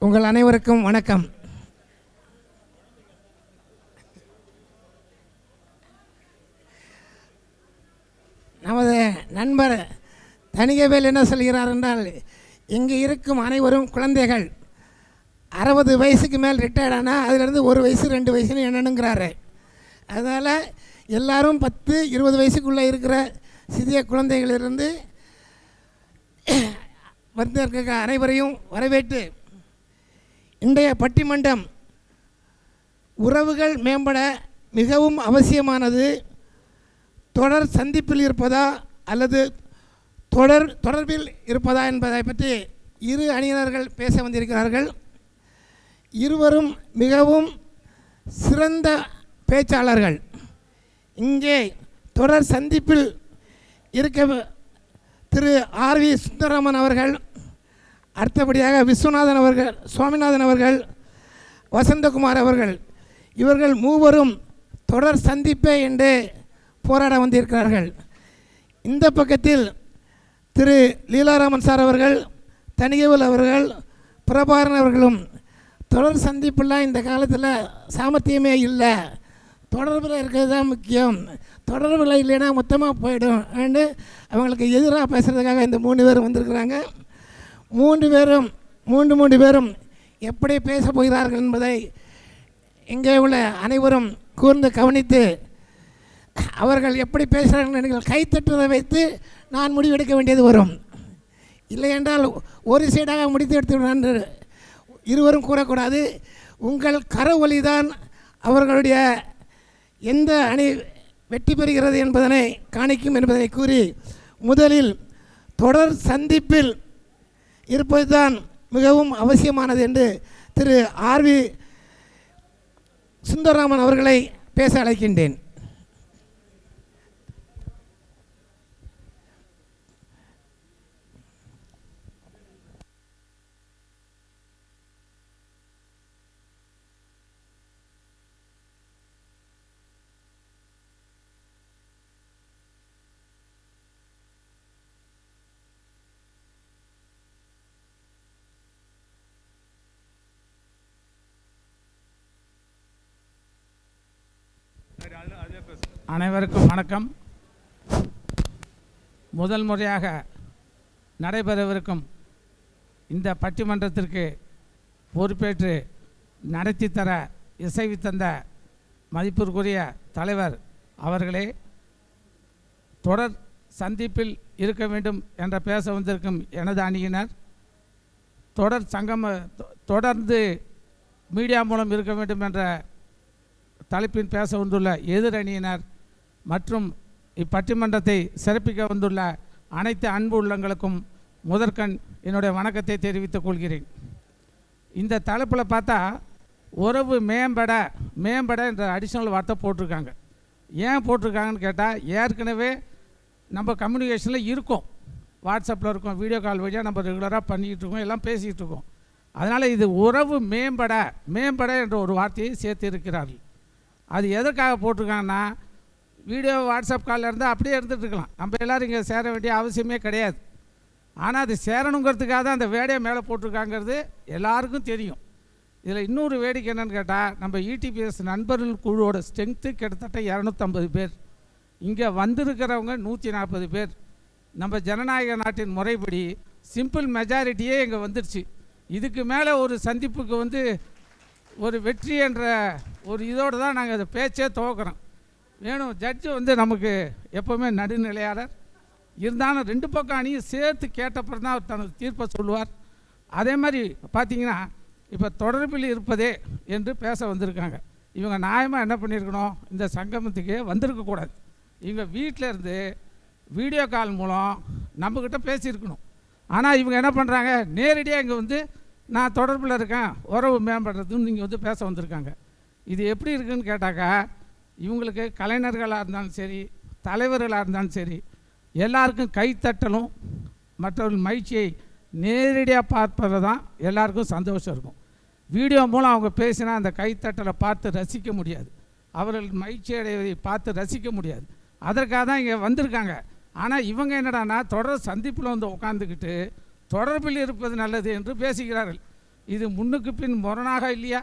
உங்கள் அனைவருக்கும் வணக்கம். நமது நண்பர் தணிகவேல் என்ன சொல்கிறார் என்றால், இங்கே இருக்கும் அனைவரும் குழந்தைகள். 60 வயசுக்கு மேல் ரிட்டையர்ட் ஆனால் அதிலிருந்து 1 வயசு 2 வயசுன்னு என்னணுங்கிறாரு. அதனால் எல்லாரும் 10-20 வயசுக்குள்ளே இருக்கிற சிறிய குழந்தைகளிலிருந்து வந்திருக்க அனைவரையும் வரவேற்று, இன்றைய பட்டிமன்றம் உறவுகள் மேம்பட மிகவும் அவசியமானது. தொடர் சந்திப்பில் இருப்பதா அல்லது தொடர்பில் இருப்பதா என்பதை பற்றி இரு அணியினர்கள் பேச வந்திருக்கிறார்கள். இருவரும் மிகவும் சிறந்த பேச்சாளர்கள். இங்கே தொடர் சந்திப்பில் இருக்க திரு ஆர்.வி. சுந்தரராமன் அவர்கள், அடுத்தபடியாக விஸ்வநாதன் அவர்கள், சுவாமிநாதன் அவர்கள், வசந்தகுமார் அவர்கள், இவர்கள் மூவரும் தொடர் சந்திப்பே என்று போராட வந்திருக்கிறார்கள். இந்த பக்கத்தில் திரு லீலாராமன் சார் அவர்கள், தணிகவேல் அவர்கள், பிரபாகரன் அவர்களும் தொடர் சந்திப்பெல்லாம் இந்த காலத்தில் சாமர்த்தியமே இல்லை, தொடர்பில் இருக்கிறது தான் முக்கியம், தொடர்பில் இல்லைன்னா மொத்தமாக போயிடும் என்று அவங்களுக்கு எதிராக பேசுகிறதுக்காக இந்த 3 பேரும் வந்திருக்கிறாங்க. 3 பேரும் எப்படி பேச போகிறார்கள் என்பதை இங்கே உள்ள அனைவரும் கூர்ந்து கவனித்து, அவர்கள் எப்படி பேசுகிறார்கள் நீங்கள் கைத்தட்டுவதை வைத்து நான் முடிவெடுக்க வேண்டியது வரும். இல்லை என்றால் ஒரு சைடாக முடித்து எடுத்துவிடும் என்று இருவரும் கூறக்கூடாது. உங்கள் கரவொலி தான் அவர்களுடைய எந்த அணி வெற்றி பெறுகிறது என்பதனை காணிக்கும் என்பதை கூறி, முதலில் தொடர் சந்திப்பில் இருப்பது தான் மிகவும் அவசியமானது என்று திரு ஆர்.வி. சுந்தரராமன் அவர்களை பேச அழைக்கின்றேன். அனைவருக்கும் வணக்கம். முதல் முறையாக நடைபெறவிருக்கும் இந்த பட்டிமன்றத்திற்கு பொறுப்பேற்று நடத்தி தர இசைவு தந்த மதிப்பிற்குரிய தலைவர் அவர்களே, தொடர் சந்திப்பில் இருக்க வேண்டும் என்ற பேச வந்திருக்கும் எனது அணியினர், தொடர்ந்து மீடியா மூலம் இருக்க வேண்டும் என்ற தலைப்பின் பேச வந்துள்ள எதிரணியினர் மற்றும் இப்பட்டிமன்றத்தை சிறப்பிக்க வந்துள்ள அனைத்து அன்பு உள்ளங்களுக்கும் முதற்கண் என்னுடைய வணக்கத்தை தெரிவித்துக் கொள்கிறேன். இந்த தலைப்பில் பார்த்தா உறவு மேம்பட என்ற அடிஷ்னல் வார்த்தை போட்டிருக்காங்க. ஏன் போட்டிருக்காங்கன்னு கேட்டால், ஏற்கனவே நம்ம கம்யூனிகேஷனில் இருக்கோம், வாட்ஸ்அப்பில் இருக்கோம், வீடியோ கால் வழியாக நம்ம ரெகுலராக பண்ணிக்கிட்டு இருக்கோம், எல்லாம் பேசிக்கிட்டு இருக்கோம். அதனால் இது உறவு மேம்பட என்ற ஒரு வார்த்தையை சேர்த்து இருக்கிறார்கள். அது எதற்காக போட்டிருக்காங்கன்னா, வீடியோ வாட்ஸ்அப் காலில் இருந்தால் அப்படியே இருந்துகிட்ருக்கலாம், நம்ம எல்லோரும் இங்கே சேர வேண்டிய அவசியமே கிடையாது. ஆனால் அது சேரணுங்கிறதுக்காக தான் அந்த வேடையை மேலே போட்டிருக்காங்கிறது எல்லாருக்கும் தெரியும். இதில் இன்னொரு வேடிக்கை என்னென்னு கேட்டால், நம்ம இடிபிஎஸ் நண்பர்கள் குழுவோட ஸ்ட்ரென்த்து கிட்டத்தட்ட 250 பேர், இங்கே வந்திருக்கிறவங்க 140 பேர். நம்ம ஜனநாயக நாட்டின் முறைப்படி சிம்பிள் மெஜாரிட்டியே இங்கே வந்துடுச்சு. இதுக்கு மேலே ஒரு சந்திப்புக்கு ஒரு வெற்றி என்ற ஒரு இதோடு தான் நாங்கள் அதை பேச்சே துவக்கிறோம். வேணும் ஜட்ஜு நமக்கு எப்போவுமே நடுநிலையாளர் இருந்தாலும் 2 பக்கம் அணியும் சேர்த்து கேட்டப்பறம் தான் அவர் தனது தீர்ப்பை சொல்லுவார். அதே மாதிரி பார்த்திங்கன்னா, இப்போ தொடர்பில் இருப்பதே என்று பேச வந்திருக்காங்க. இவங்க நியாயமாக என்ன பண்ணியிருக்கணும், இந்த சங்கமத்துக்கு வந்திருக்கக்கூடாது. இவங்க வீட்டில் இருந்து வீடியோ கால் மூலம் நம்மக்கிட்ட பேசியிருக்கணும். ஆனால் இவங்க என்ன பண்ணுறாங்க, நேரடியாக இங்கே நான் தொடர்பில் இருக்கேன், உறவு மேம்படுறதுன்னு நீங்கள் பேச வந்திருக்காங்க. இது எப்படி இருக்குதுன்னு கேட்டாக்கா, இவங்களுக்கு கலைஞர்களாக இருந்தாலும் சரி, தலைவர்களாக இருந்தாலும் சரி, எல்லாருக்கும் கைத்தட்டலும் மற்றவர்கள் மகிழ்ச்சியை நேரடியாக பார்ப்பது தான் எல்லாருக்கும் சந்தோஷம் இருக்கும். வீடியோ மூலம் அவங்க பேசினா அந்த கைத்தட்டலை பார்த்து ரசிக்க முடியாது, அவர்கள் மகிழ்ச்சி அடைவதை பார்த்து ரசிக்க முடியாது. அதற்காக தான் இங்கே வந்திருக்காங்க. ஆனால் இவங்க என்னடானா தொடர் சந்திப்பில் உட்காந்துக்கிட்டு தொடர்பில் இருப்பது நல்லது என்று பேசுகிறார்கள். இது முன்னுக்கு பின் முரணாக இல்லையா?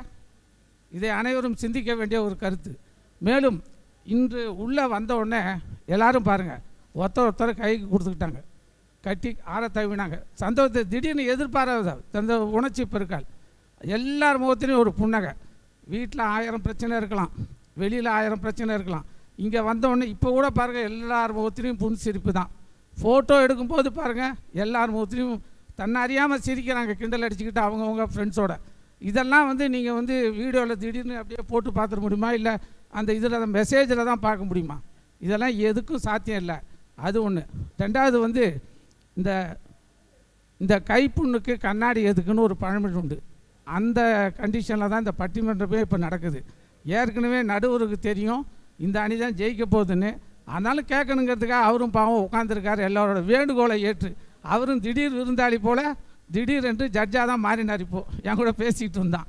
இதை அனைவரும் சிந்திக்க வேண்டிய ஒரு கருத்து. மேலும் இன்று உள்ளே வந்த உடனே எல்லாரும் பாருங்கள், ஒருத்தர் கைக்கு கொடுத்துக்கிட்டாங்க, கட்டி ஆற தவினாங்க. சந்தோஷத்தை திடீர்னு எதிர்பாராத அந்த உணர்ச்சி பெருக்கால் எல்லார் முகத்திலையும் ஒரு புன்னகை. வீட்டில் 1000 பிரச்சனை இருக்கலாம், வெளியில் 1000 பிரச்சனை இருக்கலாம். இங்கே வந்தோடனே இப்போ கூட பாருங்கள், எல்லார் முகத்திலையும் புன்சிரிப்பு தான். ஃபோட்டோ எடுக்கும்போது பாருங்கள், எல்லார் முகத்திலையும் தன்னறியாமல் சிரிக்கிறாங்க, கிண்டல் அடிச்சுக்கிட்டு அவங்கவுங்க ஃப்ரெண்ட்ஸோட. இதெல்லாம் நீங்கள் வீடியோவில் திடீர்னு அப்படியே போட்டு பார்த்துட முடியுமா? இல்லை அந்த இதில் மெசேஜில் தான் பார்க்க முடியுமா? இதெல்லாம் எதுக்கும் சாத்தியம் இல்லை. அது ஒன்று. ரெண்டாவது இந்த கைப்புண்ணுக்கு கண்ணாடி எதுக்குன்னு ஒரு பழமொழி உண்டு. அந்த கண்டிஷனில் தான் இந்த பட்டிமன்றமே இப்போ நடக்குது. ஏற்கனவே நடுவருக்கு தெரியும் இந்த அணி தான் ஜெயிக்க போகுதுன்னு. ஆனாலும் கேட்கணுங்கிறதுக்காக அவரும் பாவம் உட்காந்துருக்காரு, எல்லாரோட வேண்டுகோளை ஏற்று. அவரும் திடீர் விருந்தாளி போல் திடீரென்று ஜட்ஜாக தான் மாறினார். இப்போது என் கூட பேசிக்கிட்டு இருந்தான்.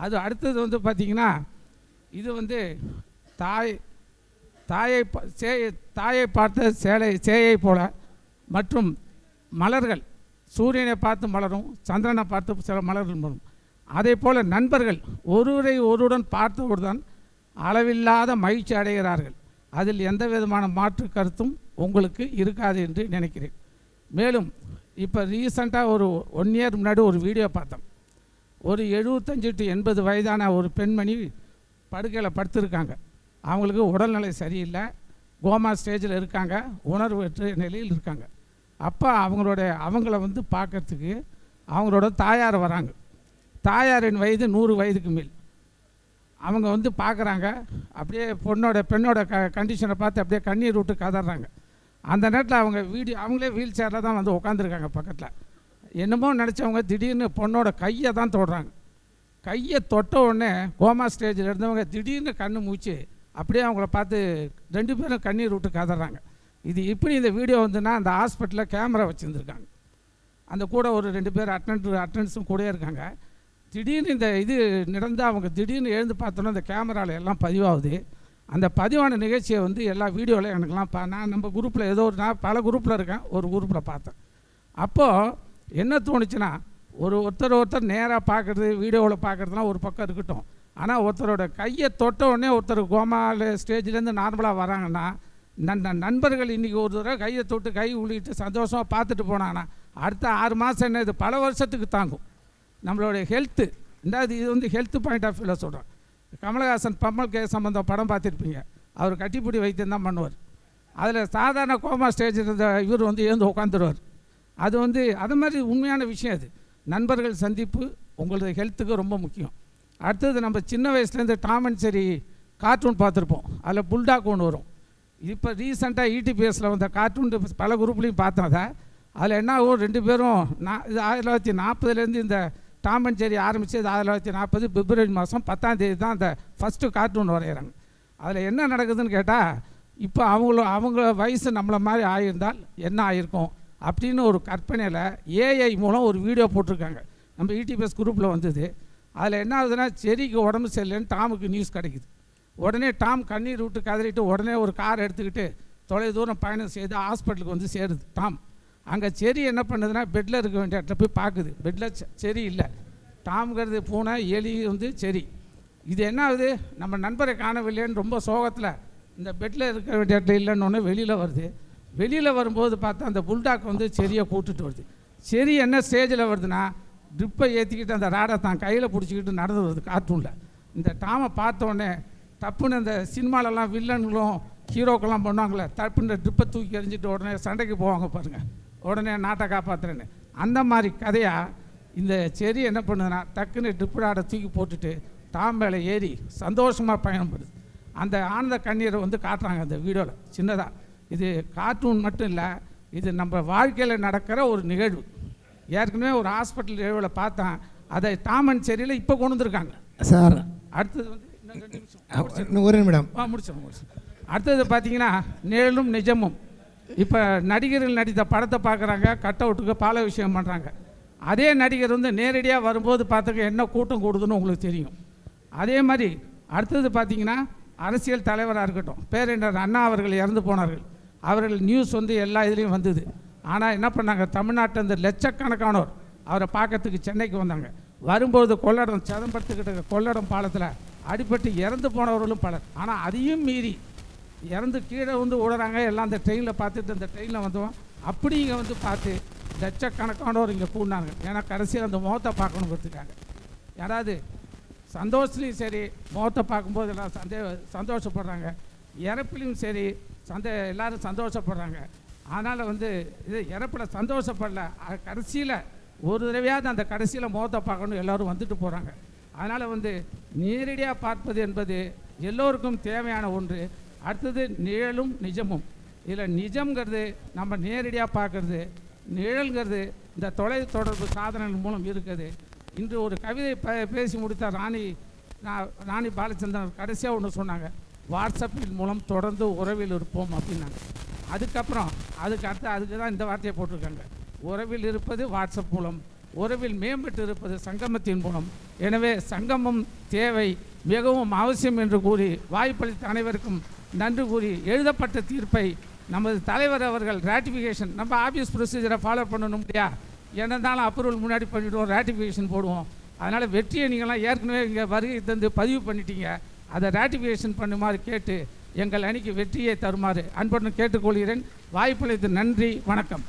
அது அடுத்தது பார்த்திங்கன்னா, இது தாயை பார்த்த சேயை போல மற்றும் மலர்கள் சூரியனை பார்த்து மலரும், சந்திரனை பார்த்து சில மலர்கள் மலரும். அதே போல் நண்பர்கள் ஒருவருடன் பார்த்தவுடன் அளவில்லாத மகிழ்ச்சி அடைகிறார்கள். அதில் எந்த விதமான மாற்று கருத்தும் உங்களுக்கு இருக்காது என்று நினைக்கிறேன். மேலும் இப்போ ரீசண்டாக ஒரு 1 இயர் முன்னாடி ஒரு வீடியோ பார்த்தோம். ஒரு 75 to 80 வயதான ஒரு பெண்மணி படுக்கையில் படுத்திருக்காங்க. அவங்களுக்கு உடல்நிலை சரியில்லை, கோமா ஸ்டேஜில் இருக்காங்க, உணர்வற்ற நிலையில் இருக்காங்க. அப்போ அவங்கள பார்க்கறதுக்கு அவங்களோட தாயார் வராங்க. தாயாரின் வயது 100 வயதுக்கு மேல். அவங்க பார்க்குறாங்க. அப்படியே பெண்ணோட கண்டிஷனை பார்த்து அப்படியே கண்ணீர் விட்டு கதறாங்க. அந்த நேரத்தில் அவங்களே வீல் சேரில் தான் உட்காந்துருக்காங்க பக்கத்தில். என்னமோ நினச்சவங்க திடீர்னு பொண்ணோட கையை தான் தொடுறாங்க. கையை தொட்ட உடனே கோமா ஸ்டேஜில் இருந்தவங்க திடீர்னு கண்ணு மூச்சு அப்படியே அவங்கள பார்த்து 2 பேரும் கண்ணீர் விட்டு கதறாங்க. இது இப்படி இந்த வீடியோ அந்த ஹாஸ்பிட்டலில் கேமரா வச்சுருந்துருக்காங்க. அந்த கூட ஒரு 2 பேர் அட்டண்டன்ஸும் கூட இருக்காங்க. திடீர்னு இந்த இது நடந்தால் அவங்க திடீர்னு எழுந்து பார்த்தோன்னா அந்த கேமராவில் எல்லாம் பதிவாகுது. அந்த பதிவான நிகழ்ச்சியை எல்லா வீடியோவில் எனக்குலாம் நான் நம்ம குரூப்பில் நான் பல குரூப்பில் இருக்கேன், ஒரு குரூப்பில் பார்த்தேன். அப்போது என்ன தோணுச்சுன்னா, ஒருத்தர் நேராக பார்க்குறது வீடியோவில் பார்க்குறதுலாம் ஒரு பக்கம் இருக்கட்டும். ஆனால் ஒருத்தரோட கையை தொட்ட உடனே ஒருத்தர் கோமாவில் ஸ்டேஜ்லேருந்து நார்மலாக வராங்கன்னா, நண்பர்கள் இன்றைக்கி ஒரு தடவை கையை தொட்டு கை உள்ளிட்டு சந்தோஷமாக பார்த்துட்டு போனாங்கன்னா அடுத்த 6 மாதம் என்ன இது பல வருஷத்துக்கு தாங்கும். நம்மளுடைய ஹெல்த்து இது ஹெல்த் பாயிண்ட் ஆஃப் வியூவில் சொல்கிறேன். கமலஹாசன் பம்மல் கே சம்பந்தம் படம் பார்த்துருப்பீங்க. அவர் கட்டிப்பிடி வைத்தியம் தான் பண்ணுவார். அதில் சாதாரண கோமா ஸ்டேஜில் இருந்த இவர் எழுந்து உட்காந்துருவார். அது அது மாதிரி உண்மையான விஷயம். அது நண்பர்கள் சந்திப்பு உங்களது ஹெல்த்துக்கு ரொம்ப முக்கியம். அடுத்தது நம்ம சின்ன வயசுலேருந்து டாம் அண்ட் ஜெர்ரி கார்ட்டூன் பார்த்துருப்போம். அதில் புல்டாக் ஒன்று வரும். இப்போ ரீசெண்டாக ETPSல வந்த கார்ட்டூன் பல குரூப்லேயும் பார்த்தோம். அதில் என்ன ஆகும், 2 பேரும் இது 1940 இந்த டாம் அண்ட் ஜெர்ரி ஆரம்பித்தது 1940 பிப்ரவரி மாதம் 10ஆம் தேதி தான் அந்த ஃபஸ்ட்டு கார்ட்டூன் வரைகிறாங்க. அதில் என்ன நடக்குதுன்னு கேட்டால், இப்போ அவங்க வயசு நம்மளை மாதிரி ஆகியிருந்தால் என்ன ஆகிருக்கும் அப்படின்னு ஒரு கற்பனையில் AI மூலம் ஒரு வீடியோ போட்டிருக்காங்க. நம்ம ETPS குரூப்பில் வந்தது. அதில் என்ன ஆகுதுன்னா, ஜெர்ரிக்கு உடம்பு சரியில்லைன்னு டாமுக்கு நியூஸ் கிடைக்குது. உடனே டாம் கண்ணீர் விட்டு கதறிட்டு உடனே ஒரு கார் எடுத்துக்கிட்டு தொலை தூரம் பயணம் செய்து ஹாஸ்பிட்டலுக்கு சேருது டாம். அங்கே ஜெர்ரி என்ன பண்ணுதுன்னா, பெட்டில் இருக்க வேண்டிய இடத்துல போய் பார்க்குது. பெட்டில் ஜெர்ரி இல்லை. டாம்ங்கிறது பூனை, எலி ஜெர்ரி. இது என்ன ஆகுது, நம்ம நண்பரை காணவில்லைன்னு ரொம்ப சோகத்தில் இந்த பெட்டில் இருக்க வேண்டிய இடத்துல இல்லைன்னு வெளியில் வருது. வெளியில் வரும்போது பார்த்தா அந்த புல்டாக் ஜெர்ரியை கூட்டுட்டு வருது. ஜெர்ரி என்ன ஸ்டேஜில் வருதுன்னா, ட்ரிப்பை ஏற்றிக்கிட்டு அந்த ராடை தான் கையில் பிடிச்சிக்கிட்டு நடந்து வருது கார்ட்டூனில். இந்த டாமை பார்த்தோடனே தப்புன்னு அந்த சினிமாலெல்லாம் வில்லன்களும் ஹீரோக்கெல்லாம் பண்ணுவாங்களே, தப்புன்னு ட்ரிப்பை தூக்கி எறிஞ்சிட்டு உடனே சண்டைக்கு போவாங்க பாருங்கள், உடனே நாட்டை காப்பாற்றுறேன்னு. அந்த மாதிரி கதையாக இந்த ஜெர்ரி என்ன பண்ணுதுன்னா, டக்குன்னு ட்ரிப்பு ராடை தூக்கி போட்டுட்டு டாம் மேலே ஏறி சந்தோஷமாக பயணப்படுது. அந்த ஆனந்த கண்ணீரை காட்டுறாங்க அந்த வீடியோவில் சின்னதாக. இது கார்ட்டூன் மட்டும் இல்லை, இது நம்ம வாழ்க்கையில் நடக்கிற ஒரு நிகழ்வு. ஏற்கனவே ஒரு ஹாஸ்பிட்டல் நிகழ்வில் பார்த்தேன். அதை டாம் அண்ட் ஜெர்ரியில் இப்போ கொண்டு வந்துருக்காங்க சார். அடுத்தது இன்னும் 2 நிமிஷம் ஒரு நிமிடம் முடிச்சோம். அடுத்தது பார்த்தீங்கன்னா, நிழலும் நிஜமும். இப்போ நடிகர்கள் நடித்த படத்தை பார்க்குறாங்க, கட் அவுட்டுக்கு பால விஷயம் பண்ணுறாங்க. அதே நடிகர் நேரடியாக வரும்போது பார்த்துக்க என்ன கூட்டம் கூடுதுன்னு உங்களுக்கு தெரியும். அதே மாதிரி அடுத்தது பார்த்தீங்கன்னா, அரசியல் தலைவராக இருக்கட்டும், பேரறிஞர் அண்ணா அவர்கள் இறந்து போனார்கள். அவர்கள் நியூஸ் எல்லா இதுலேயும் வந்தது. ஆனால் என்ன பண்ணாங்க, தமிழ்நாட்டில் லட்சக்கணக்கானோர் அவரை பார்க்கறதுக்கு சென்னைக்கு வந்தாங்க. வரும்போது கொள்ளடம் சிதம்பரத்துக்கிட்ட கொள்ளடம் பாலத்தில் அடிபட்டு இறந்து போனவர்களும் பலர். ஆனால் அதையும் மீறி இறந்து கீழே வந்து விடுறாங்க. எல்லாம் அந்த ட்ரெயினில் பார்த்துட்டு அந்த ட்ரெயினில் வந்தோம். அப்படி இங்கே வந்து பார்த்து லட்சக்கணக்கானவர் இங்கே கூடினாங்க. ஏன்னா கடைசியில் அந்த முகத்தை பார்க்கணுங்கிறதுக்காக. யாராவது சந்தோஷத்துலேயும் சரி முகத்தை பார்க்கும்போது எல்லாம் சந்தோஷப்படுறாங்க. இறப்பிலையும் சரி எல்லோரும் சந்தோஷப்படுறாங்க. அதனால் வந்து இது இறப்பில் சந்தோஷப்படல, கடைசியில் ஒரு தடவையாவது அந்த கடைசியில் முகத்தை பார்க்கணும் எல்லோரும் வந்துட்டு போகிறாங்க. அதனால் வந்து நேரடியாக பார்ப்பது என்பது எல்லோருக்கும் தேவையான ஒன்று. அடுத்தது நிழலும் நிஜமும். இதில் நிஜம்ங்கிறது நம்ம நேரடியாக பார்க்குறது, நிழல்ங்கிறது இந்த தொலைத்தொடர்பு சாதனங்கள் மூலம் இருக்குது. இன்று ஒரு கவிதை பேசி முடித்த ராணி பாலச்சந்திரன் கடைசியாக ஒன்று சொன்னாங்க, வாட்ஸ்அப்பின் மூலம் தொடர்ந்து உறவில் இருப்போம் அப்படின்னாங்க. அதுக்கப்புறம் அதுக்கு தான் இந்த வார்த்தையை போட்டிருக்காங்க, உறவில் இருப்பது வாட்ஸ்அப் மூலம், உறவில் மேம்பட்டு இருப்பது சங்கமத்தின் மூலம். எனவே சங்கமம் தேவை, மிகவும் அவசியம் என்று கூறி வாய்ப்பளித்த அனைவருக்கும் நன்றி கூறி எழுதப்பட்ட தீர்ப்பை நமது தலைவர் அவர்கள் ராட்டிஃபிகேஷன், நம்ம ஆஃபீஸ் ப்ரொசீஜரை ஃபாலோ பண்ணணும் இல்லையா, என்னந்தாலும் அப்ரூவல் முன்னாடி பண்ணிவிடுவோம், ராட்டிஃபிகேஷன் போடுவோம். அதனால் வெற்றியை நீங்களாம் ஏற்கனவே இங்கே வருகை தந்து பதிவு பண்ணிட்டீங்க, அதை ராட்டிஃபிகேஷன் பண்ணுமாறு கேட்டு எங்கள் அணிக்கு வெற்றியை தருமாறு அன்புடன் கேட்டுக்கொள்கிறேன். வாய்ப்பளித்து நன்றி, வணக்கம்.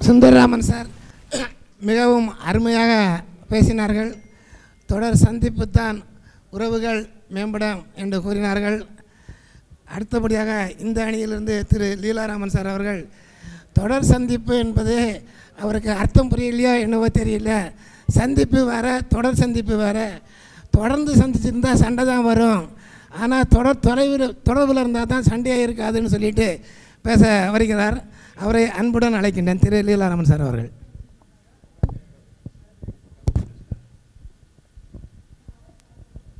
சுந்தரராமன் சார் மிகவும் அருமையாக பேசினார்கள். தொடர் சந்திப்பு தான் உறவுகள் மேம்படும் என்று கூறினார்கள். அடுத்தபடியாக இந்த அணியிலிருந்து திரு லீலாராமன் சார் அவர்கள், தொடர் சந்திப்பு என்பது அவருக்கு அர்த்தம் புரியலையோ என்னவோ தெரியல, சந்திப்பு வேறு தொடர் சந்திப்பு வேறு. தொடர்ந்து சந்திச்சிருந்தால் சண்டை தான் வரும், ஆனால் தொடர்பில் இருந்தால் தான் சண்டையாக இருக்காதுன்னு சொல்லிட்டு பேச வருகிறார். அவரை அன்புடன் அழைக்கின்றேன் திரு லீலாராமன் சார் அவர்கள்.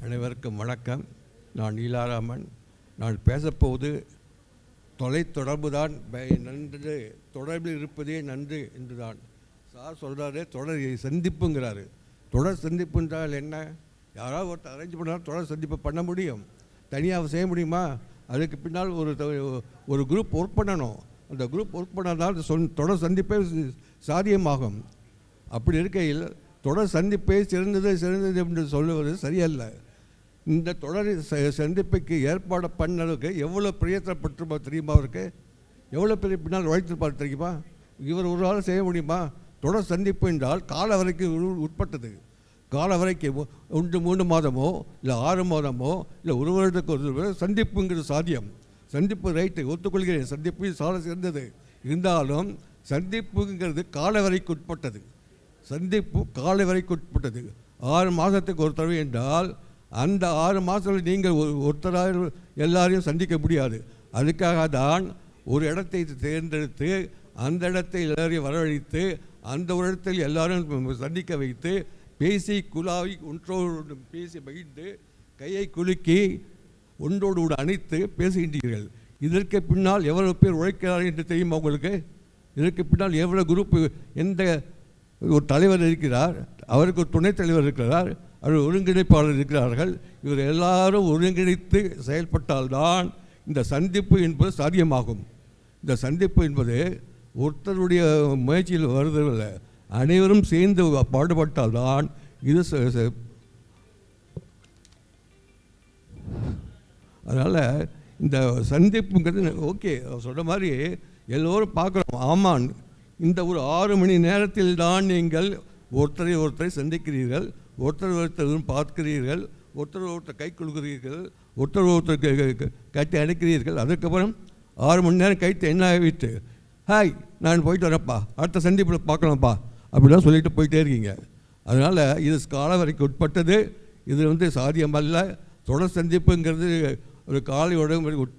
அனைவருக்கும் வணக்கம். நான் லீலாராமன். நான் பேசப்போவது தொலைத்தொடர்பு தான் நன்று, தொடர்பில் இருப்பதே நன்று என்று தான். சார் சொல்கிறாரு தொடர் சந்திப்புங்கிறாரு. தொடர் சந்திப்பு என்றால் என்ன? யாராவது ஒருத்தர் அரேஞ்ச் பண்ணால் தொடர் சந்திப்பு பண்ண முடியும், தனியாக செய்ய முடியுமா? அதுக்கு பின்னால் ஒரு குரூப் ஒர்க் பண்ணணும். அந்த குரூப் ஒர்க் பண்ணால் தொடர் சந்திப்பே சாத்தியமாகும். அப்படி இருக்கையில் தொடர் சந்திப்பே சிறந்தது என்று சொல்லுவது சரியல்ல. இந்த தொடர் சந்திப்புக்கு ஏற்பாடு பண்ணதுக்கு எவ்வளோ பிரயத்தனப்பட்டிருப்பா தெரியுமா? அவருக்கு எவ்வளோ பெரிய பின்னால் உழைத்திருப்பார் தெரியுமா? இவர் ஒரு ஆள் செய்ய முடியுமா? தொடர் சந்திப்பு என்றால் கால வரைக்கு உட்பட்டது. கால வரைக்கு 3 மாதமோ இல்லை 6 மாதமோ இல்லை ஒரு வருடத்துக்கு ஒரு சந்திப்புங்கிறது சாத்தியம். சந்திப்பு ரைட்டு, ஒத்துக்கொள்கிறேன், சந்திப்பு சால சிறந்தது. இருந்தாலும் சந்திப்புங்கிறது கால வரைக்கு உட்பட்டது. சந்திப்பு கால வரைக்கு உட்பட்டது. 6 மாதத்துக்கு ஒரு தடவை என்றால் அந்த 6 மாதத்தில் நீங்கள் ஒருத்தராக எல்லாரையும் சந்திக்க முடியாது. அதுக்காக தான் ஒரு இடத்தை தேர்ந்தெடுத்து அந்த இடத்தை எல்லாரையும் வரவழைத்து அந்த ஒரு இடத்தில் எல்லாரும் சந்திக்க வைத்து பேசி குழாவி ஒன்றோடு பேசி மகிழ்ந்து கையை குலுக்கி ஒன்றோடு அணைத்து பேசுகின்றீர்கள். இதற்கு பின்னால் எவ்வளவு பேர் உழைக்கிறார்கள் என்று தெரியுமா உங்களுக்கு? இதற்கு பின்னால் எவ்வளவு குரூப்பு, எந்த ஒரு தலைவர் இருக்கிறார், அவருக்கு ஒரு துணைத் தலைவர் இருக்கிறார், அவர் ஒருங்கிணைப்பாளர் இருக்கிறார்கள். இவர் எல்லாரும் ஒருங்கிணைத்து செயல்பட்டால்தான் இந்த சந்திப்பு என்பது சாத்தியமாகும். இந்த சந்திப்பு என்பது ஒருத்தருடைய முயற்சியில் வருவதில்லை, அனைவரும் சேர்ந்து பாடுபட்டால்தான் இது. அதனால் இந்த சந்திப்புங்கிறது ஓகே சொல்கிற மாதிரி எல்லோரும் பார்க்குறோம். ஆமாம், இந்த ஒரு 6 மணி நேரத்தில் தான் நீங்கள் ஒருத்தரை சந்திக்கிறீர்கள், ஒருத்தர் பார்க்கிறீர்கள், ஒருத்தர் கை கொடுக்கிறீர்கள், ஒருத்தர் கட்டி அணைக்கிறீர்கள். அதுக்கப்புறம் 6 மணி நேரம் கழித்து என்ன ஆகிட்டு, ஹாய் நான் போயிட்டு வரேன்ப்பா, அடுத்த சந்திப்பில் பார்க்கலாம்ப்பா அப்படிலாம் சொல்லிட்டு போயிட்டே இருக்கீங்க. அதனால் இது கால வரைக்கும் உட்பட்டது. இது சாத்தியமல்ல. தொடர் சந்திப்புங்கிறது ஒரு காலையோட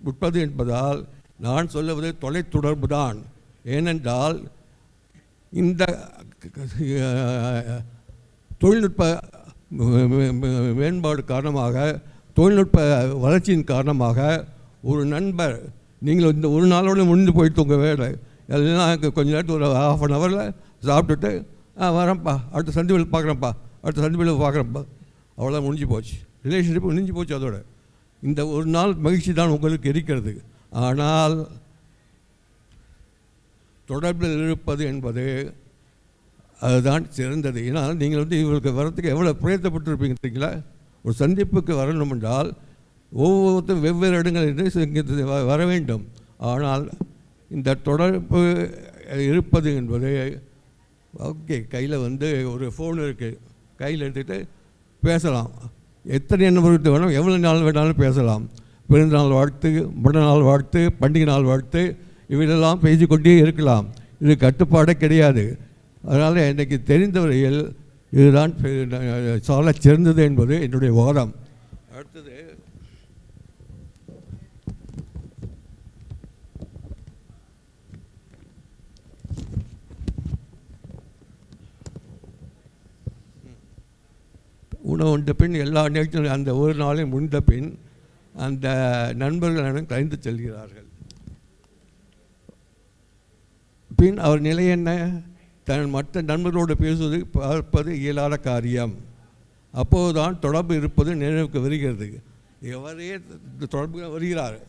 உட்பது என்பதால் நான் சொல்லுவது தொலைத்தொடர்பு தான். ஏனென்றால் இந்த தொழில்நுட்ப மேம்பாடு காரணமாக, தொழில்நுட்ப வளர்ச்சியின் காரணமாக ஒரு நண்பர், நீங்கள் இந்த ஒரு நாளோடு முடிந்து போயிட்டு உங்கள் வேலை எல்லாம் கொஞ்சம் நேரத்தில் ஒரு ½ அன் ஹவரில் சாப்பிட்டுட்டு வரேன்ப்பா, அடுத்த சந்திப்பில் பார்க்குறேன்ப்பா, அடுத்த சந்திப்பில் பார்க்குறேன்ப்பா, அவ்வளோ முடிஞ்சு போச்சு. ரிலேஷன்ஷிப் முடிஞ்சு போச்சு. அதோட இந்த ஒரு நாள் மகிழ்ச்சி தான் உங்களுக்கு இருக்கிறது. ஆனால் தொடர்பில் இருப்பது என்பது அதுதான் சிறந்தது. ஏன்னா நீங்கள் வந்து இவர்களுக்கு வரத்துக்கு எவ்வளோ பிரயத்தப்பட்டிருப்பீங்க தெரியுங்களா? ஒரு சந்திப்புக்கு வரணும் என்றால் ஒவ்வொருத்தரும் வெவ்வேறு இடங்களிலிருந்து வர வேண்டும். ஆனால் இந்த தொடர்பு இருப்பது என்பது ஓகே, கையில் வந்து ஒரு ஃபோன் இருக்குது, கையில் எடுத்துகிட்டு பேசலாம். எத்தனை நபர்கிட்ட வேணும், எவ்வளோ நாள் வேணாலும் பேசலாம். பிறந்தநாள் வாழ்த்து, மறுநாள் வாழ்த்து, பண்டிகை நாள் வாழ்த்து, இவையெல்லாம் பேசிக்கொண்டே இருக்கலாம். இது கட்டுப்பாடே கிடையாது. அதனால் எனக்கு தெரிந்தவரையில் இதுதான் சால சிறந்தது என்பது என்னுடைய வாதம். அடுத்தது உணவு உண்ட பின் எல்லா நிகழ்ச்சியும் அந்த ஒரு நாளையும் முடிந்த பின் அந்த நண்பர்கள் கலைந்து செல்கிறார்கள். பின் அவர் நிலை என்ன? தன் மற்ற நண்பர்களோடு பேசுவது பார்ப்பது இயலாத காரியம். அப்போதுதான் தொடர்பு இருப்பது நினைவுக்கு வருகிறது. எவரே தொடர்பு வருகிறார்,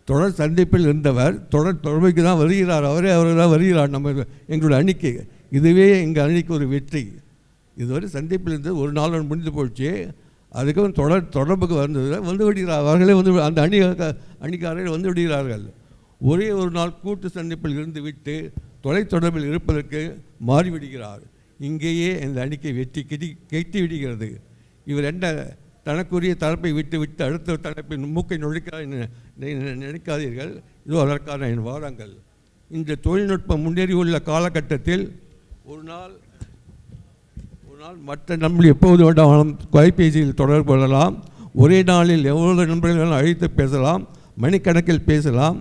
தொடர் சந்திப்பில் இருந்தவர் தொடர்புக்கு தான் வருகிறார், அவர் தான் வருகிறார் நம்ம எங்களுடைய அணிக்கு. இதுவே எங்கள் அணிக்கு ஒரு வெற்றி. இதுவரை சந்திப்பில் இருந்து ஒரு நாள் முடிந்து போச்சு, அதுக்கப்புறம் தொடர்புக்கு வந்து விடுகிறார். அவர்களே வந்து அந்த அணிக்காரர்கள் வந்து விடுகிறார்கள். ஒரே ஒரு நாள் கூட்டு சந்திப்பில் இருந்து விட்டு தொலைத்தொடர்பில் இருப்பதற்கு மாறிவிடுகிறார். இங்கேயே இந்த அணிக்கை வெற்றி கெட்டி விடுகிறது. இவர் என்ன தனக்குரிய தரப்பை விட்டு அடுத்த தரப்பின் மூக்கை நினைக்காதீர்கள். இதோ அதற்கான என் வாதங்கள். இந்த தொழில்நுட்பம் முன்னேறியுள்ள காலகட்டத்தில் ஒரு நாள் மற்ற நண்பர்கள் எப்போது வேண்டாம் தொலைபேசியில் தொடர்பு கொள்ளலாம். ஒரே நாளில் எவ்வளவு நண்பர்கள் அழைத்து பேசலாம், மணிக்கணக்கில் பேசலாம்.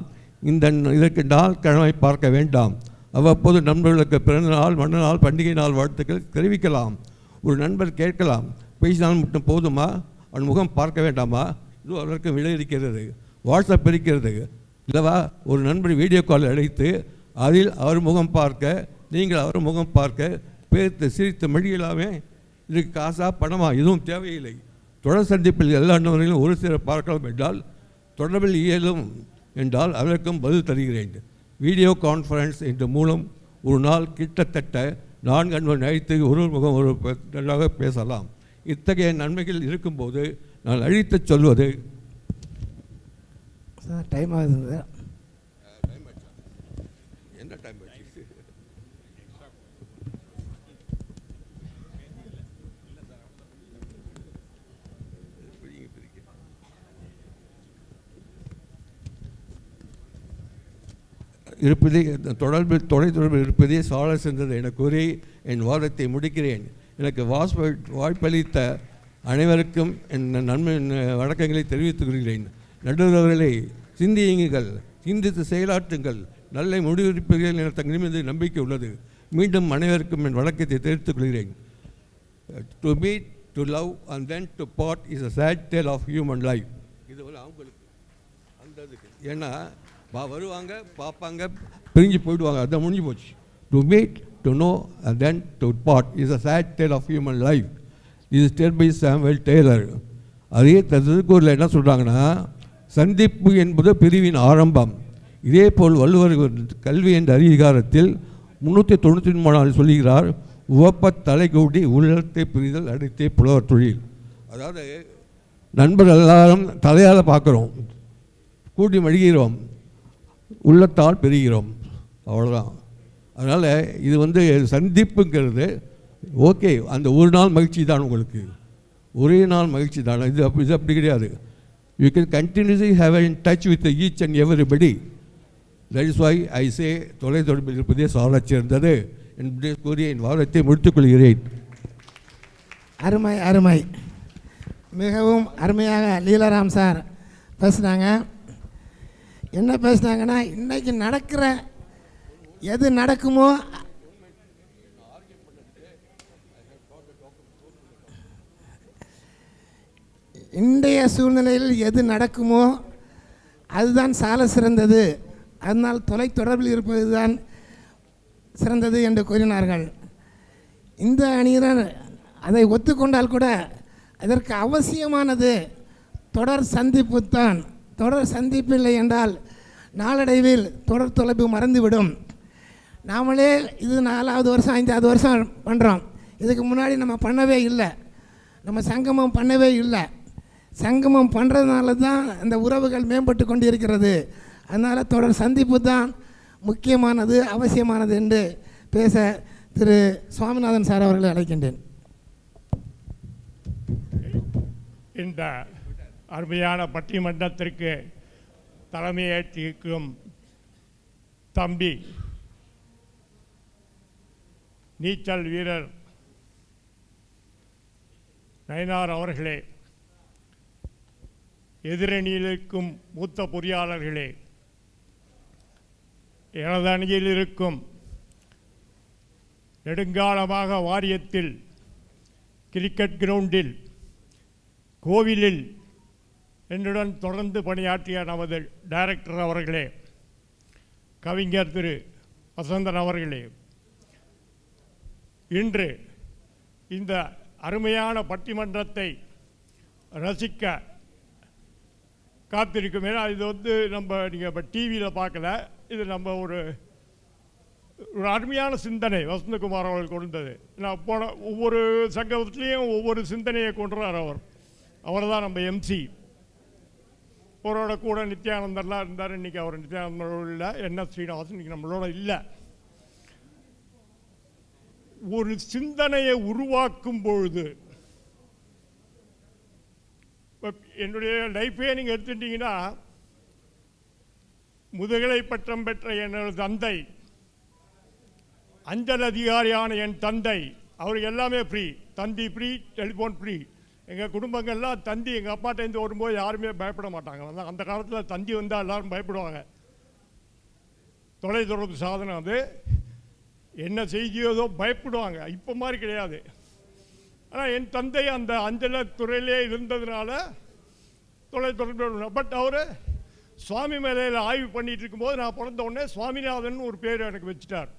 இதற்கு நாள் கிழமை பார்க்க வேண்டாம். அவ்வப்போது நண்பர்களுக்கு பிறந்த நாள், மறுநாள், பண்டிகை நாள் வாழ்த்துக்கள் தெரிவிக்கலாம். ஒரு நண்பர் கேட்கலாம், பேசினால் மட்டும் போதுமா, அவன் முகம் பார்க்க வேண்டாமா? இது அதற்கு விலை இருக்கிறது. வாட்ஸ்அப் இருக்கிறது இல்லவா? ஒரு நண்பர் வீடியோ கால் அழைத்து அதில் அவர் முகம் பார்க்க, நீங்கள் அவர் முகம் பார்க்க, பேர்த்து சிரித்த மொழிகளாமே. இதுக்கு காசா பணமா எதுவும் தேவையில்லை. தொடர் சந்திப்பில் எல்லா நபர்களும் ஒரு சிலர் பார்க்கலாம் என்றால் தொடர்பில் இயலும் என்றால் அதற்கும் பதில் தருகிறேன். வீடியோ கான்ஃபரன்ஸ் என்ற மூலம் ஒரு நாள் கிட்டத்தட்ட 4 நண்பர்கள் அழைத்து ஒரு முகம் ஒரு நன்றாக பேசலாம். இத்தகைய நன்மைகள் இருக்கும்போது நான் அழித்து சொல்வது டைம் ஆகுது. என்ன டைம் ஆச்சு? இருப்பதே தொலைத்தொடர்பு இருப்பதே சால சிறந்தது என கூறி என் வாதத்தை முடிக்கிறேன். எனக்கு வாய்ப்பளித்த அனைவருக்கும் என் நன்மை வணக்கங்களை தெரிவித்துக் கொள்கிறேன். நடுவர்களே, சிந்தியுங்கள், சிந்தித்து செயலாற்றுங்கள், நல்ல முடிவெடுப்பீர்கள் என தங்கள் மீது நம்பிக்கை உள்ளது. மீண்டும் அனைவருக்கும் என் வணக்கத்தை தெரிவித்துக் கொள்கிறேன். To meet, to love and then to part is a sad tale of human life. இது அவங்களுக்கு அந்த இதுக்கு ஏன்னா வருவாங்க, பார்ப்பாங்க, பிரிஞ்சு போயிடுவாங்க, அதான் முடிஞ்சு போச்சு. To meet, to know and then to part is a sad tale of human life. இது ஸ்டேட் பை சாமுவேல் டெய்லர். அதே திருக்குறளில் என்ன சொல்கிறாங்கன்னா, சந்திப்பு என்பது பிரிவின் ஆரம்பம். இதே போல் வள்ளுவர் கல்வி என்ற அதிகாரத்தில் 393 சொல்லுகிறார், உவப்ப தலைகூடி உள்ளத்தை பிரிதல் அடித்தே புலவர் தொழில். அதாவது நண்பர்கள் எல்லாரும் தலையால் பார்க்குறோம், கூட்டி மழிகிறோம், உள்ளத்தால் பெறுகிறோம், அவ்வளோதான். அதனால் இது வந்து சந்திப்புங்கிறது ஓகே, அந்த ஒரு நாள் மகிழ்ச்சி தான், உங்களுக்கு ஒரே நாள் மகிழ்ச்சி தான். இது அப்படி கிடையாது. You can continuously have in touch with each and everybody. That is why I say தொலைத்தொடர்பில் இருப்பதே சாலச் சிறந்தது என்று கூறி என் வாதத்தை முடித்துக்கொள்கிறேன். அருமை அருமை, மிகவும் அருமையாக லீலாராம் சார் பேசுனாங்க. என்ன பேசுனாங்கன்னா, இன்றைக்கி நடக்கிற எது நடக்குமோ இன்றைய சூழ்நிலையில் எது நடக்குமோ அதுதான் சால சிறந்தது, அதனால் தொலைத்தொடர்பில் இருப்பது தான் சிறந்தது என்று கூறினார்கள். இந்த அணியினர் அதை ஒத்துக்கொண்டால் கூட அதற்கு அவசியமானது தொடர் சந்திப்பு தான். தொடர் சந்திப்பு இல்லை என்றால் நாளடைவில் தொடர் தொலைப்பு மறந்துவிடும். நாமளே இது 4வது வருஷம் 5வது வருஷம் பண்ணுறோம். இதுக்கு முன்னாடி நம்ம பண்ணவே இல்லை, நம்ம சங்கமம் பண்ணவே இல்லை. சங்கமம் பண்ணுறதுனால தான் அந்த உறவுகள் மேம்பட்டு கொண்டு இருக்கிறது. அதனால் தொடர் சந்திப்பு தான் முக்கியமானது, அவசியமானது என்று பேச திரு சுவாமிநாதன் சார் அவர்களை அழைக்கின்றேன். இந்த அருமையான பட்டிமன்றத்திற்கு தலைமையேற்றிருக்கும் தம்பி நீச்சல் வீரர் நயினார் அவர்களே, எதிரணியில் இருக்கும் மூத்த பொறியாளர்களே, எனது அணியில் இருக்கும் நெடுங்காலமாக வாரியத்தில், கிரிக்கெட் கிரவுண்டில், கோவிலில் என்னுடன் தொடர்ந்து பணியாற்றிய நமது டைரக்டர் அவர்களே, கவிஞர் திரு வசந்தன் அவர்களே, இன்று இந்த அருமையான பட்டிமன்றத்தை ரசிக்க காத்திருக்கும். ஏன்னா இது நீங்கள் இப்போ டிவியில் பார்க்கல, இது நம்ம ஒரு அருமையான சிந்தனை வசந்தகுமார் அவர்கள் கொண்டது. நான் போன ஒவ்வொரு சங்கத்துலேயும் ஒவ்வொரு சிந்தனையை கொண்டுறார் அவர் தான் நம்ம எம்சி. அவரோட கூட நித்யானந்தர்லாம் இருந்தார். இன்றைக்கி அவர் நித்யானந்தரோடு இல்லை, என்எஸ் ஸ்ரீனிவாசன் இன்றைக்கி நம்மளோட இல்லை. ஒரு சிந்தனையை உருவாக்கும் பொழுது, என்னுடைய லைஃபே நீங்கள் எடுத்துட்டீங்கன்னா, முதுகலை பட்டம் பெற்ற என்னோட தந்தை, அஞ்சல் அதிகாரியான என் தந்தை, அவருக்கு எல்லாமே ஃப்ரீ, தந்தி ஃப்ரீ, டெலிஃபோன் ஃப்ரீ. எங்கள் குடும்பங்கள்லாம் தந்தி எங்கள் அப்பாட்டேருந்து வரும்போது யாருமே பயப்பட மாட்டாங்க. அந்த காலத்தில் தந்தி வந்தால் எல்லோரும் பயப்படுவாங்க. தொலைத்தொடர்பு சாதனம் அது, என்ன செய்தியதோ பயப்படுவாங்க. இப்போ மாதிரி கிடையாது. ஆனால் என் தந்தை அந்த அஞ்சல் துறையிலே இருந்ததுனால தொலைத்தொடர்பு. பட் அவர் சுவாமி மேலையில் ஆய்வு பண்ணிகிட்டு இருக்கும்போது நான் பிறந்த உடனே சுவாமிநாதன் ஒரு பேர் எனக்கு வச்சுட்டார்.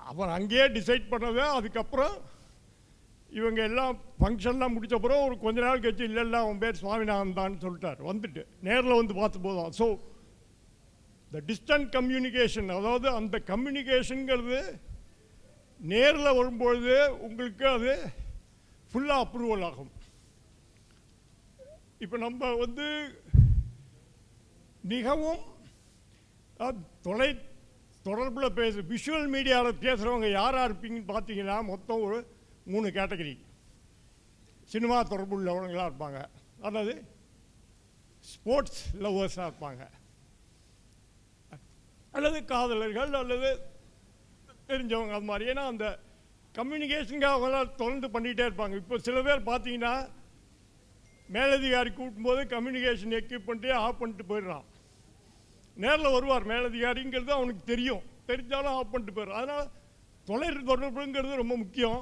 அவர் அங்கேயே டிசைட் பண்ணது. அதுக்கப்புறம் இவங்க எல்லாம் ஃபங்க்ஷன்லாம் முடித்தப்புறம் ஒரு கொஞ்ச நாள் கழிச்சு இல்லை அவன் பேர் சுவாமிநாதன் தான் சொல்லிட்டார். வந்துட்டு நேரில் வந்து பார்த்து போதும். ஸோ த டிஸ்டன்ட் கம்யூனிகேஷன், அதாவது அந்த கம்யூனிகேஷனுங்கிறது நேரில் வரும்பொழுது உங்களுக்கு அது ஃபுல்லாக அப்ரூவல் ஆகும். இப்போ நம்ம மிகவும் தொடர்பில் விஷுவல் மீடியாவில் பேசுகிறவங்க யாராக இருப்பீங்கன்னு பார்த்தீங்கன்னா மொத்தம் ஒரு 3 கேட்டகரி. சினிமா தொடர்பு உள்ளவங்களாக இருப்பாங்க, அல்லது ஸ்போர்ட்ஸ் லவ்வர்ஸாக இருப்பாங்க, அல்லது காதலர்கள், அல்லது தெரிஞ்சவங்க. அது மாதிரி. ஏன்னா அந்த கம்யூனிகேஷனுக்காக அவங்களாம் தொடர்ந்து பண்ணிகிட்டே இருப்பாங்க. இப்போ சில பேர் பார்த்தீங்கன்னா மேலதிகாரி கூட்டும்போது கம்யூனிகேஷன் எக்யூப்மெண்ட்டே ஆஃப் பண்ணிட்டு போயிடுறான். நேரில் வருவார் மேலதிகாரிங்கிறது அவனுக்கு தெரியும், தெரிஞ்சாலும் ஆஃப் பண்ணிட்டு போயிடுறான். அதனால் தொடர்புங்கிறது ரொம்ப முக்கியம்.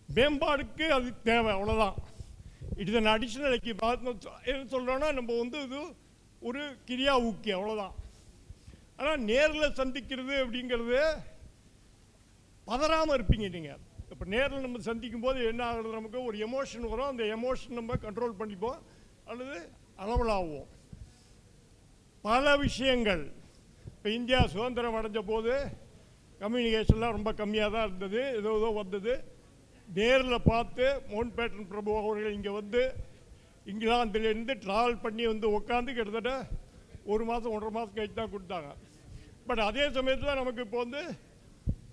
மேம்பாடுக்கு அது தேவை, அவ்வளோதான். இட்ஸ் அன் அடிஷ்னல் என்ன சொல்கிறோன்னா நம்ம இது ஒரு கிரியா ஊக்கி, அவ்வளோதான். ஆனால் நேரில் சந்திக்கிறது அப்படிங்கிறது பதறாமல் இருப்பீங்க நீங்கள். இப்போ நேரில் நம்ம சந்திக்கும் போது என்ன ஆகுறது, நமக்கு ஒரு எமோஷன் வரும். அந்த எமோஷன் நம்ம கண்ட்ரோல் பண்ணிப்போம் அல்லது அளவலாகுவோம். பல விஷயங்கள் இப்போ இந்தியா சுதந்திரம் அடைஞ்ச போது கம்யூனிகேஷன்லாம் ரொம்ப கம்மியாக தான் இருந்தது. ஏதோ வந்தது. நேரில் பார்த்து மவுண்ட் பேட்டன் பிரபு அவர்கள் இங்கே இங்கிலாந்துலேருந்து ட்ராவல் பண்ணி உட்காந்து கிட்டத்தட்ட 1 மாதம் 1.5 மாதம் கழிச்சு தான் கொடுத்தாங்க. பட் அதே சமயத்தில் நமக்கு இப்போ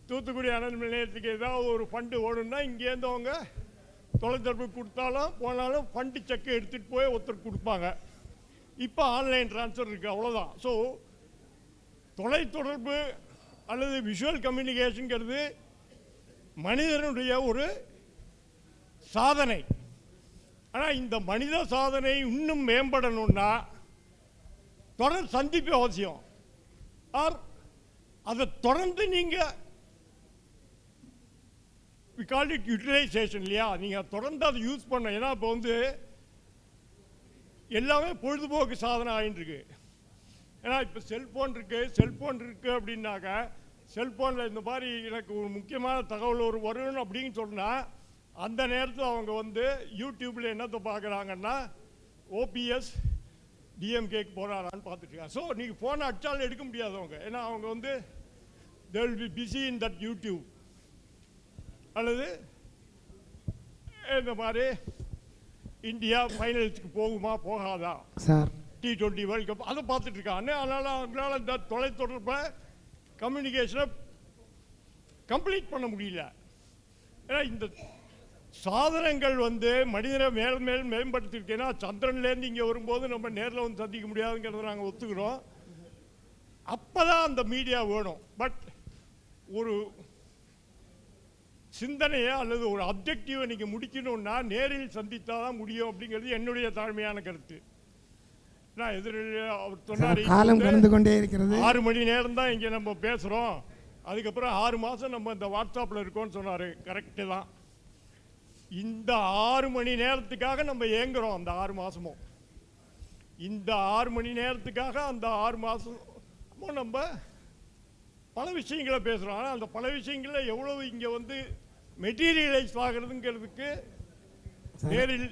தூத்துக்குடி அனல் நிலையத்துக்கு ஏதாவது ஒரு ஃபண்டு ஓடுன்னா இங்கேருந்து அவங்க தொலைத்தொடர்பு கொடுத்தாலும் போனாலும் ஃபண்டு செக்கு எடுத்துகிட்டு போய் ஒருத்தர் கொடுப்பாங்க. இப்போ ஆன்லைன் ட்ரான்ஸ்ஃபர் இருக்குது, அவ்வளோதான். ஸோ தொலைத்தொடர்பு அல்லது விஷுவல் கம்யூனிகேஷனுங்கிறது மனிதனுடைய ஒரு சாதனை. ஆனால் இந்த மனித சாதனை இன்னும் மேம்படணும்னா தொடர் சந்திப்பு அவசியம். அதை தொடர்ந்து நீங்கள் we call it utilization இல்லையா, நீங்கள் தொடர்ந்து அதை யூஸ் பண்ண. ஏன்னா இப்போ எல்லாமே பொழுதுபோக்கு சாதனை ஆகிட்டு இருக்கு. ஏன்னா இப்போ செல்ஃபோன் இருக்குது அப்படின்னாக்கா செல்ஃபோனில் இந்த மாதிரி எனக்கு ஒரு முக்கியமான தகவல் வரணும் அப்படின்னு சொன்னால் அந்த நேரத்தில் அவங்க யூடியூப்பில் என்னத்தை பார்க்குறாங்கன்னா OPS டிஎம்கேக்கு போகிறாரான்னு பார்த்துட்ருக்காங்க. ஸோ நீங்கள் ஃபோனை அடித்தாலும் எடுக்க முடியாதவங்க, ஏன்னா அவங்க வந்து they will be busy in that YouTube அல்லது இந்த மாதிரி இந்தியா ஃபைனல்ஸுக்கு போகுமா போகாதா சார் T20 வேர்ல்ட் கப் அதை பார்த்துட்டு இருக்காங்க. அதனால் அவங்களால இந்த தொலைத்தொடர்பை கம்யூனிகேஷனை கம்ப்ளீட் பண்ண முடியல. ஏன்னா இந்த சாதனங்கள் வந்து மனிதனை மேல் மேம்படுத்திருக்கேன்னா சந்திரன்லேருந்து இங்கே வரும்போது நம்ம நேரில் வந்து சந்திக்க முடியாதுங்கிறத நாங்கள் ஒத்துக்கிறோம். அப்போ தான் அந்த மீடியா வேணும். பட் ஒரு சிந்தனையை அல்லது ஒரு அப்ஜெக்டிவை நீங்கள் முடிக்கணும்னா நேரில் சந்தித்தால் தான் முடியும் அப்படிங்கிறது என்னுடைய தாழ்மையான கருத்து. நான் அவர் சொன்னார் காலம் கடந்து கொண்டே இருக்கிறது. 6 மணி நேரம் தான் இங்கே நம்ம பேசுகிறோம், அதுக்கப்புறம் 6 மாதம் நம்ம இந்த வாட்ஸ்அப்பில் இருக்கோம்னு சொன்னார். கரெக்டு தான். இந்த 6 மணி நேரத்துக்காக நம்ம ஏங்குறோம். அந்த 6 மாதமும் இந்த 6 மணி நேரத்துக்காக அந்த 6 மாதமும் நம்ம பல விஷயங்களை பேசுகிறோம். ஆனால் அந்த பல விஷயங்களில் எவ்வளவு இங்கே வந்து மெட்டீரியலைஸ் ஆகிறதுங்கிறதுக்கு நேரில்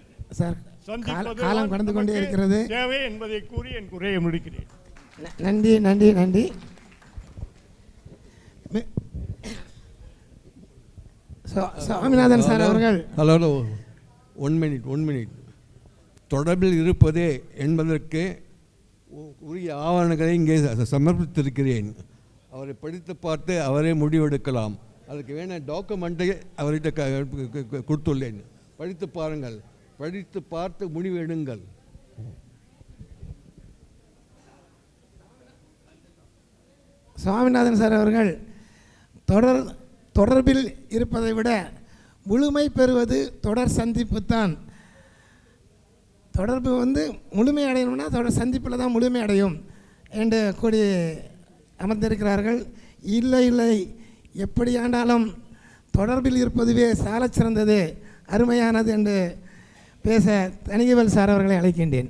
காலம் கடந்து கொண்டே இருக்கிறது தேவை என்பதை கூறி என் குறையை முடிக்கிறேன். நன்றி நன்றி நன்றி. சுவாமிநாதன் சார் அவர்கள். Hello, 1 minute. தொடர்பில் இருப்பதே என்பதற்கு உரிய ஆவணங்களை இங்கே சமர்ப்பித்திருக்கிறேன். அவரை படித்து பார்த்து அவரே முடிவெடுக்கலாம். அதுக்கு வேண டாக்குமெண்ட்டை அவர்கிட்ட கொடுத்துள்ளேன். படித்து பாருங்கள், படித்து பார்த்து முடிவெடுங்கள். சுவாமிநாதன் சார் அவர்கள் தொடர்பில் இருப்பதை விட முழுமை பெறுவது தொடர் சந்திப்பு தான். தொடர்பு வந்து முழுமை அடையணும்னா தொடர் சந்திப்பில் தான் முழுமை அடையும் என்று கூடி அமர்ந்திருக்கிறார்கள். இல்லை, எப்படி ஆண்டாலும் தொடர்பில் இருப்பதுவே சாலச் சிறந்தது, அருமையானது என்று பேச தனிகவேல் சார் அவர்களை அழைக்கின்றேன்.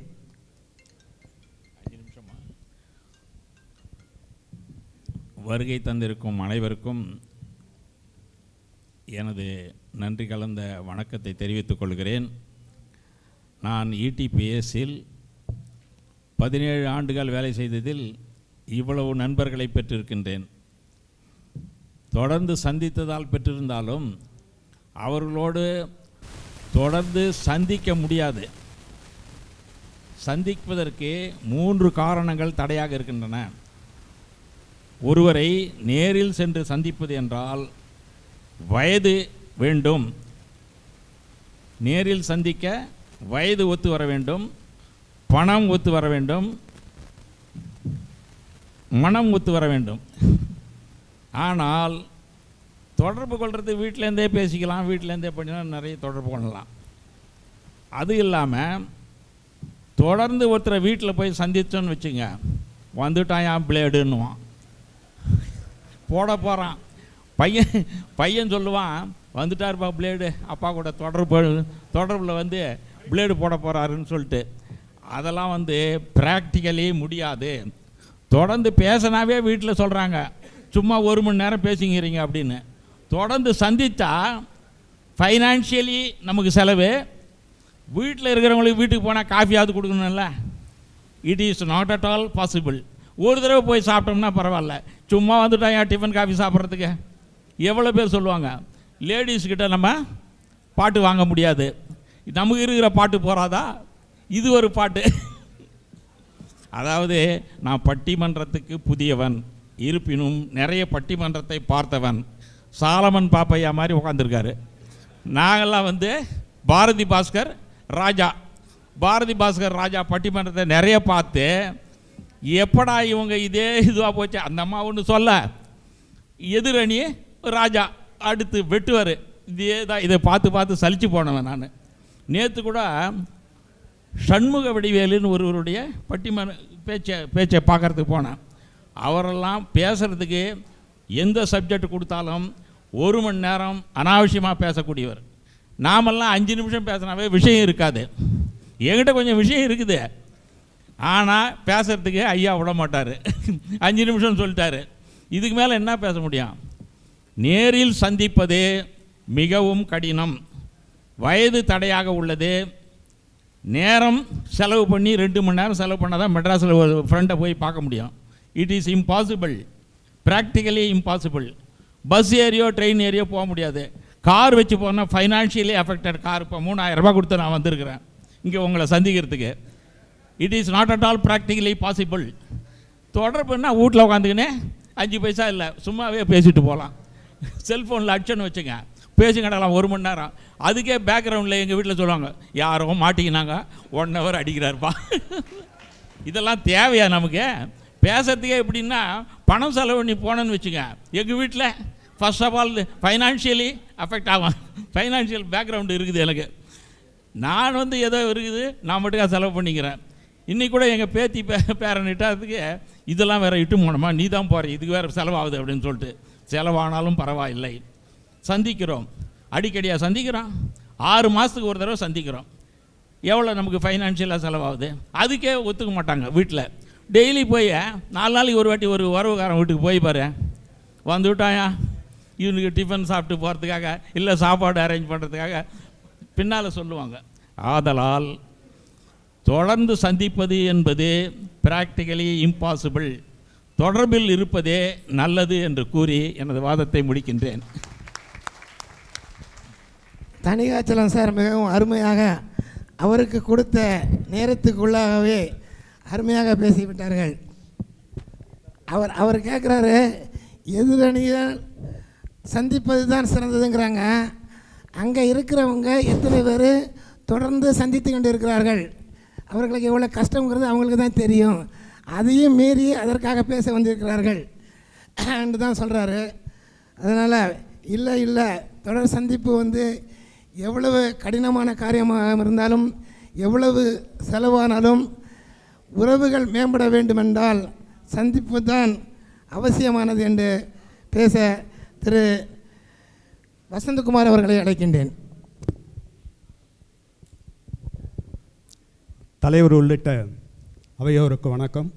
வருகை தந்திருக்கும் அனைவருக்கும் எனது நன்றி கலந்த வணக்கத்தை தெரிவித்துக் கொள்கிறேன். நான் ETPSல் 17 ஆண்டுகள் வேலை செய்ததில் இவ்வளவு நண்பர்களை பெற்றிருக்கின்றேன். தொடர்ந்து சந்தித்ததால் பெற்றிருந்தாலும் அவர்களோடு தொடர்ந்து சந்திக்க முடியாது. சந்திப்பதற்கு 3 காரணங்கள் தடையாக இருக்கின்றன. ஒருவரை நேரில் சென்று சந்திப்பது என்றால் வயது வேண்டும். நேரில் சந்திக்க வயது ஒத்து வர வேண்டும், பணம் ஒத்து வர வேண்டும், மனம் ஒத்து வர வேண்டும். ஆனால் தொடர்பு கொள்வது வீட்டிலேருந்தே பேசிக்கலாம், வீட்டிலேருந்தே பண்ணினா நிறைய தொடர்பு கொள்ளலாம். அது இல்லாமல் தொடர்ந்து ஒருத்தரை வீட்டில் போய் சந்தித்தோன்னு வச்சுங்க, வந்துட்டான் என் பிளேடுன்னுவான், போட போகிறான். பையன் சொல்லுவான், வந்துட்டாருப்பா பிளேடு, அப்பா கூட தொடர்பில் வந்து பிளேடு போட போகிறாருன்னு சொல்லிட்டு. அதெல்லாம் வந்து ப்ராக்டிக்கலி முடியாது. தொடர்ந்து பேசினாவே வீட்டில் சொல்கிறாங்க, சும்மா 1 மணி நேரம் பேசிங்கிறீங்க அப்படின்னு. தொடர்ந்து சந்தித்தா ஃபைனான்ஷியலி நமக்கு செலவு. வீட்டில் இருக்கிறவங்களுக்கு வீட்டுக்கு போனால் காஃபியாவது கொடுக்கணும்ல. It is not at all possible. ஒரு தடவை போய் சாப்பிட்டோம்னா பரவாயில்ல, சும்மா வந்துட்டா ஏன் டிஃபன் காஃபி சாப்பிட்றதுக்கு எவ்வளோ பேர் சொல்லுவாங்க. லேடிஸ்கிட்ட நம்ம பாட்டு வாங்க முடியாது, நமக்கு இருக்கிற பாட்டு போகாதா, இது ஒரு பாட்டு. அதாவது நான் பட்டிமன்றத்துக்கு புதியவன், இருப்பினும் நிறைய பட்டிமன்றத்தை பார்த்தவன். சாலமன் பாப்பையா மாதிரி உட்காந்துருக்காரு. நாங்கள்லாம் வந்து பாரதி பாஸ்கர் ராஜா பட்டிமன்றத்தை நிறைய பார்த்து, எப்படா இவங்க இதே இதுவாக போச்சு. அந்த அம்மா ஒன்று சொல்ல, எதிரணி ராஜா அடுத்து வெட்டுவார். இதே தான், இதை பார்த்து சலிச்சு போனவன் நான். நேற்று கூட சண்முக வடிவேலுன்னு ஒருவருடைய பேச்சை பார்க்குறதுக்கு போனேன். அவரெல்லாம் பேசுகிறதுக்கு எந்த சப்ஜெக்ட் கொடுத்தாலும் 1 மணி நேரம் அனாவசியமாக பேசக்கூடியவர். நாமெல்லாம் 5 நிமிஷம் பேசினாவே விஷயம் இருக்காது. என்கிட்ட கொஞ்சம் விஷயம் இருக்குது, ஆனால் பேசுகிறதுக்கு ஐயா விட மாட்டார். 5 நிமிஷம் சொல்லிட்டாரு. இதுக்கு மேலே என்ன பேச முடியும்? நேரில் சந்திப்பது மிகவும் கடினம், வயது தடையாக உள்ளது, நேரம் செலவு பண்ணி 2 மணி நேரம் செலவு பண்ணால் தான் மெட்ராஸில் ஒரு ஃப்ரெண்டை போய் பார்க்க முடியும். It is impossible, practically impossible. Bus ஏரியோ ட்ரெயின் ஏரியோ போக முடியாது. கார் வச்சு போனால் ஃபைனான்ஷியலி அஃபெக்டட் கார். இப்போ 3000 ரூபாய் கொடுத்து நான் வந்திருக்கிறேன் இங்கே உங்களை சந்திக்கிறதுக்கு. It is not at all practically possible. தொடர்புன்னா வீட்டில் உட்காந்துக்கினே 5 பைசா இல்லை, சும்மாவே பேசிட்டு போகலாம். செல்ஃபோனில் அடிச்சோன்னு வச்சுங்க, பேசி கிடக்கலாம் 1 மணி நேரம். அதுக்கே பேக்ரவுண்டில் எங்கள் வீட்டில் சொல்லுவாங்க, யாரோ மாட்டிக்கினாங்க 1 ஹவர் அடிக்கிறாருப்பா. இதெல்லாம் தேவையா நமக்கு? பேசுறதுக்கே எப்படின்னா பணம் செலவு பண்ணி போனேன்னு வச்சுங்க. எங்கள் வீட்டில் first of all financially affect ஆகும். ஃபைனான்ஷியல் பேக்ரவுண்டு இருக்குது எனக்கு. நான் வந்து ஏதோ இருக்குது, நான் மட்டுக்காக செலவு பண்ணிக்கிறேன். இன்றைக்கி கூட எங்கள் பேத்தி பேரன் இட்டாததுக்கு இதெல்லாம் வேறு இட்டு போனோமா, நீ தான் போகிற, இதுக்கு வேறு செலவாகுது அப்படின்னு சொல்லிட்டு. செலவானாலும் பரவாயில்லை. சந்திக்கிறோம், அடிக்கடியாக சந்திக்கிறோம். 6 மாதத்துக்கு ஒரு தடவை சந்திக்கிறோம். எவ்வளோ நமக்கு ஃபைனான்ஷியலாக செலவாகுது? அதுக்கே ஒத்துக்க மாட்டாங்க வீட்டில். டெய்லி போய் 4 நாளைக்கு ஒரு வாட்டி ஒரு உறவுக்காரன் வீட்டுக்கு போய் பாரு, வந்து விட்டாயா இவனுக்கு டிஃபன் சாப்பிட்டு போகிறதுக்காக, இல்லை சாப்பாடு அரேஞ்ச் பண்ணுறதுக்காக பின்னால் சொல்லுவாங்க. ஆதலால் தொடர்ந்து சந்திப்பது என்பது ப்ராக்டிக்கலி இம்பாசிபிள். தொடர்பில் இருப்பதே நல்லது என்று கூறி எனது வாதத்தை முடிக்கின்றேன். தணிகாச்சலம் சார் மிகவும் அருமையாக அவருக்கு கொடுத்த நேரத்துக்குள்ளாகவே அருமையாக பேசிவிட்டார்கள். அவர் கேட்குறாரு, எதிரணியை சந்திப்பது தான் சிறந்ததுங்கிறாங்க. அங்கே இருக்கிறவங்க எத்தனை பேர் தொடர்ந்து சந்தித்து கொண்டு இருக்கிறார்கள், அவர்களுக்கு எவ்வளோ கஷ்டங்கிறது அவங்களுக்கு தான் தெரியும். அதையும் மீறி அதற்காக பேச வந்திருக்கிறார்கள் என்று தான் சொல்கிறாரு. அதனால் இல்லை தொடர் சந்திப்பு வந்து எவ்வளவு கடினமான காரியமாக இருந்தாலும், எவ்வளவு செலவானாலும் உறவுகள் மேம்பட வேண்டுமென்றால் சந்திப்பு தான் அவசியமானது என்று பேச திரு வசந்தகுமார் அவர்களை அழைக்கின்றேன். தலைவர் உள்ளிட்ட அவையோருக்கு வணக்கம்.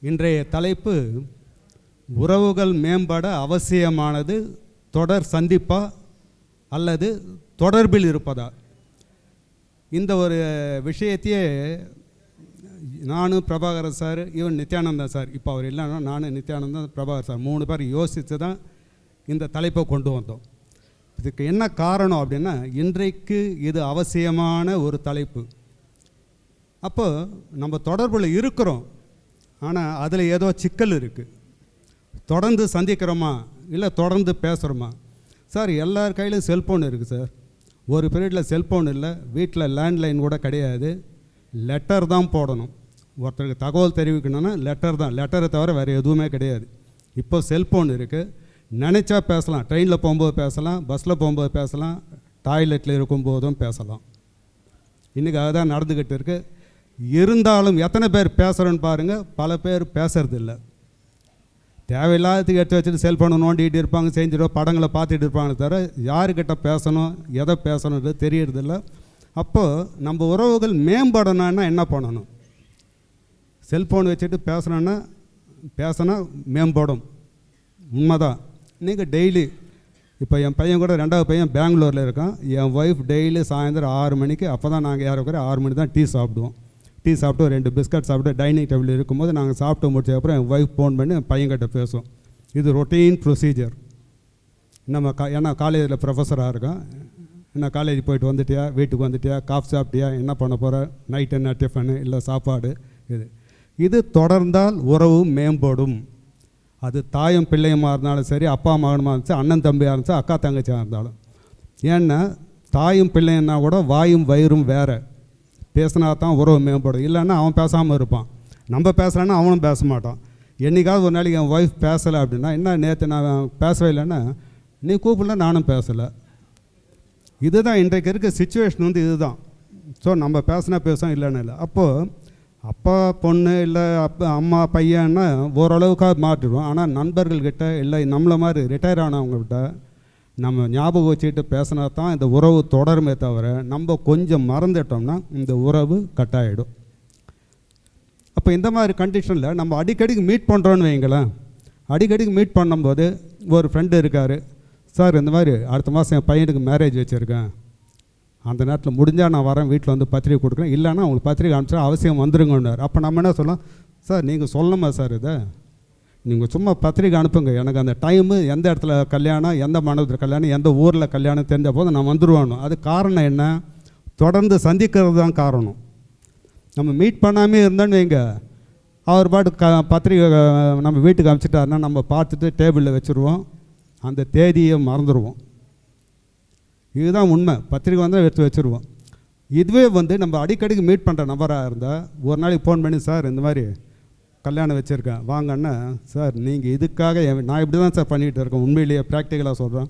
இன்றைய தலைப்பு உறவுகள் மேம்பட அவசியமானது தொடர் சந்திப்பா அல்லது தொடர்பில் இருப்பதா? இந்த ஒரு விஷயத்தையே நானும் Prabhakaran sir, even Nithyananda sir, இப்போ அவர் இல்லைன்னா நானும் நித்யானந்தா பிரபாகர் சார் 3 பேர் யோசித்து தான் இந்த தலைப்பை கொண்டு வந்தோம். இதுக்கு என்ன காரணம் அப்படின்னா, இன்றைக்கு இது அவசியமான ஒரு தலைப்பு. அப்போ நம்ம தொடர்பில் இருக்கிறோம், ஆனால் அதில் ஏதோ சிக்கல் இருக்குது. தொடர்ந்து சந்திக்கிறோமா இல்லை தொடர்ந்து பேசுகிறோமா? சார் எல்லார் கையிலும் செல்ஃபோன் இருக்குது சார். ஒரு பீரியடில் செல்ஃபோன் இல்லை, வீட்டில் லேண்ட்லைன் கூட கிடையாது. லெட்டர் தான் போடணும். ஒருத்தருக்கு தகவல் தெரிவிக்கணும்னா லெட்டர் தான், லெட்டரை தவிர வேறு எதுவுமே கிடையாது. இப்போ செல்ஃபோன் இருக்குது, நினச்சா பேசலாம். ட்ரெயினில் போகும்போது பேசலாம், பஸ்ஸில் போகும்போது பேசலாம், டாய்லெட்டில் இருக்கும்போதும் பேசலாம். இன்றைக்கி அதுதான் நடந்துக்கிட்டு இருக்குது. இருந்தாலும் எத்தனை பேர் பேசுகிறோன்னு பாருங்கள். பல பேர் பேசுறதில்லை. தேவையில்லாததுக்கு எடுத்து வச்சுட்டு செல்ஃபோனை நோண்டிகிட்டு இருப்பாங்க, செஞ்சிடும், படங்களை பார்த்துட்டு இருப்பாங்க. தவிர யாருக்கிட்ட பேசணும், எதை பேசணுன்றது தெரியறதில்ல. அப்போது நம்ம உறவுகள் மேம்படணும்னா என்ன பண்ணணும்? செல்ஃபோன் வச்சுட்டு பேசினா மேம்படும், உண்மைதான். இன்றைக்கி டெய்லி இப்போ என் பையன் கூட 2வது பையன் பெங்களூரில் இருக்கான். என் ஒய்ஃப் டெய்லி சாயந்தரம் 6 மணிக்கு, அப்போ தான் நாங்கள் யாரும் 6 மணி தான் டீ சாப்பிடுவோம். டீ சாப்பிட்டு 2 பிஸ்கட் சாப்பிட்டு டைனிங் டேபிள் இருக்கும்போது நாங்கள் சாப்பிட்டு முடிச்சதுக்கப்புறம் என் ஒய்ஃப் ஃபோன் பண்ணி என் பையன்கிட்ட பேசுவோம். இது ரொட்டீன் ப்ரொசீஜர். நம்ம ஏன்னா காலேஜில் ப்ரொஃபஸராக இருக்கோம். என்ன காலேஜ் போயிட்டு வந்துட்டியா, வீட்டுக்கு வந்துட்டியா, காஃபி சாப்பிட்டியா, என்ன பண்ண போகிற, நைட் என்ன டிஃபனு இல்லை சாப்பாடு, இது தொடர்ந்தால் உறவு மேம்படும். அது தாயும் பிள்ளையுமாக இருந்தாலும் சரி, அப்பா மகனுமாக இருந்துச்சு, அண்ணன் தம்பியாக இருந்துச்சு, அக்கா தங்கச்சியாக இருந்தாலும். ஏன்னா தாயும் பிள்ளைன்னா கூட வாயும் வயிறும் வேறு. பேசினா தான் உறவு மேம்படும். இல்லைன்னா அவன் பேசாமல் இருப்பான். நம்ம பேசலைன்னா அவனும் பேச மாட்டான். என்றைக்காவது ஒரு நாளைக்கு என் ஒய்ஃப் பேசலை அப்படின்னா, என்ன நேற்று நான் பேசவே இல்லைன்னா, நீ கூப்பிடல நானும் பேசலை. இதுதான் இன்றைக்கு இருக்க சிச்சுவேஷன் வந்து இதுதான். ஸோ நம்ம பேசினா பேசுவோம், இல்லைன்னு இல்லை. அப்போது அப்பா பொண்ணு இல்லை அம்மா பையன்னா ஓரளவுக்காக மாற்றிடுவோம். ஆனால் நண்பர்கள்கிட்ட இல்லை நம்மளை மாதிரி ரிட்டையர் ஆனவங்ககிட்ட நம்ம ஞாபகம் வச்சுக்கிட்டு பேசினா தான் இந்த உறவு தொடருமே தவிர, நம்ம கொஞ்சம் மறந்துட்டோம்னா இந்த உறவு கட்டாயிடும். அப்போ இந்த மாதிரி கண்டிஷனில் நம்ம அடிக்கடிக்கு மீட் பண்ணுறோன்னு வைங்களேன். அடிக்கடிக்கு மீட் பண்ணும்போது ஒரு ஃப்ரெண்டு இருக்கார், சார் இந்த மாதிரி அடுத்த மாதம் என் பையனுக்கு மேரேஜ் வச்சுருக்கேன், அந்த நேரத்தில் முடிஞ்சால் நான் வரேன், வீட்டில் வந்து பத்திரிக்கை கொடுக்குறேன், இல்லைன்னா அவங்களுக்கு பத்திரிக்கை அனுப்பிச்சா அவசியம் வந்துருங்கன்னார். அப்போ நம்ம என்ன சொல்லலாம், சார் நீங்கள் சொல்லணுமா சார் இதை, நீங்கள் சும்மா பத்திரிக்கை அனுப்புங்க, எனக்கு அந்த டைமு எந்த இடத்துல கல்யாணம், எந்த மண்டபத்தில் கல்யாணம், எந்த ஊரில் கல்யாணம் தெரிஞ்ச போது நான் வந்துடுவானோ. அது காரணம் என்ன, தொடர்ந்து சந்திக்கிறது தான் காரணம். நம்ம மீட் பண்ணாமே இருந்தோன்னு வைங்க, அவர் பாட்டு பத்திரிக்கை நம்ம வீட்டுக்கு அனுப்பிச்சிட்டாருன்னா நம்ம பார்த்துட்டு டேபிளில் வச்சுருவோம், அந்த தேதியை மறந்துடுவோம். இதுதான் உண்மை. பத்திரிக்கை வந்தால் எடுத்து வச்சுருவோம். இதுவே வந்து நம்ம அடிக்கடிக்கு மீட் பண்ணுற நபராக இருந்தால் ஒரு நாளைக்கு ஃபோன் பண்ணி, சார் இந்த மாதிரி கல்யாணம் வச்சுருக்கேன் வாங்கன்னா, சார் நீங்கள் இதுக்காக நான் இப்படி தான் சார் பண்ணிகிட்டு இருக்கேன், உண்மையிலேயே ப்ராக்டிக்கலாக சொல்கிறேன்,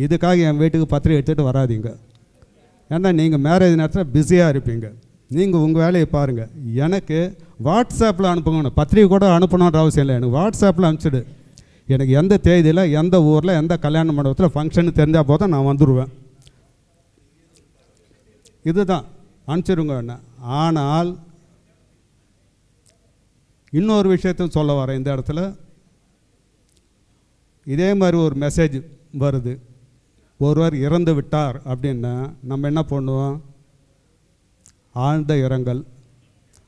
இதுக்காக என் வீட்டுக்கு பத்திரிக்கை எடுத்துகிட்டு வராதிங்க. ஏன்னா நீங்கள் மேரேஜ் நேரத்தில் பிஸியாக இருப்பீங்க, நீங்கள் உங்கள் வேலையை பாருங்கள். எனக்கு வாட்ஸ்அப்பில் அனுப்புங்க, பத்திரிக்கை கூட அனுப்பணுன்ற அவசியம் இல்லை, எனக்கு வாட்ஸ்அப்பில் அனுப்பிச்சிடு. எனக்கு எந்த தேதியில், எந்த ஊரில், எந்த கல்யாண மண்டபத்தில் ஃபங்க்ஷனு தெரிஞ்சால் போதும் நான் வந்துடுவேன். இதுதான் அனுப்பிச்சிருங்க என்ன. ஆனால் இன்னொரு விஷயத்தையும் சொல்ல வரேன் இந்த இடத்துல. இதே மாதிரி ஒரு மெசேஜ் வருது, ஒருவர் இறந்து விட்டார் அப்படின்னா நம்ம என்ன பண்ணுவோம், ஆழ்ந்த இரங்கல்,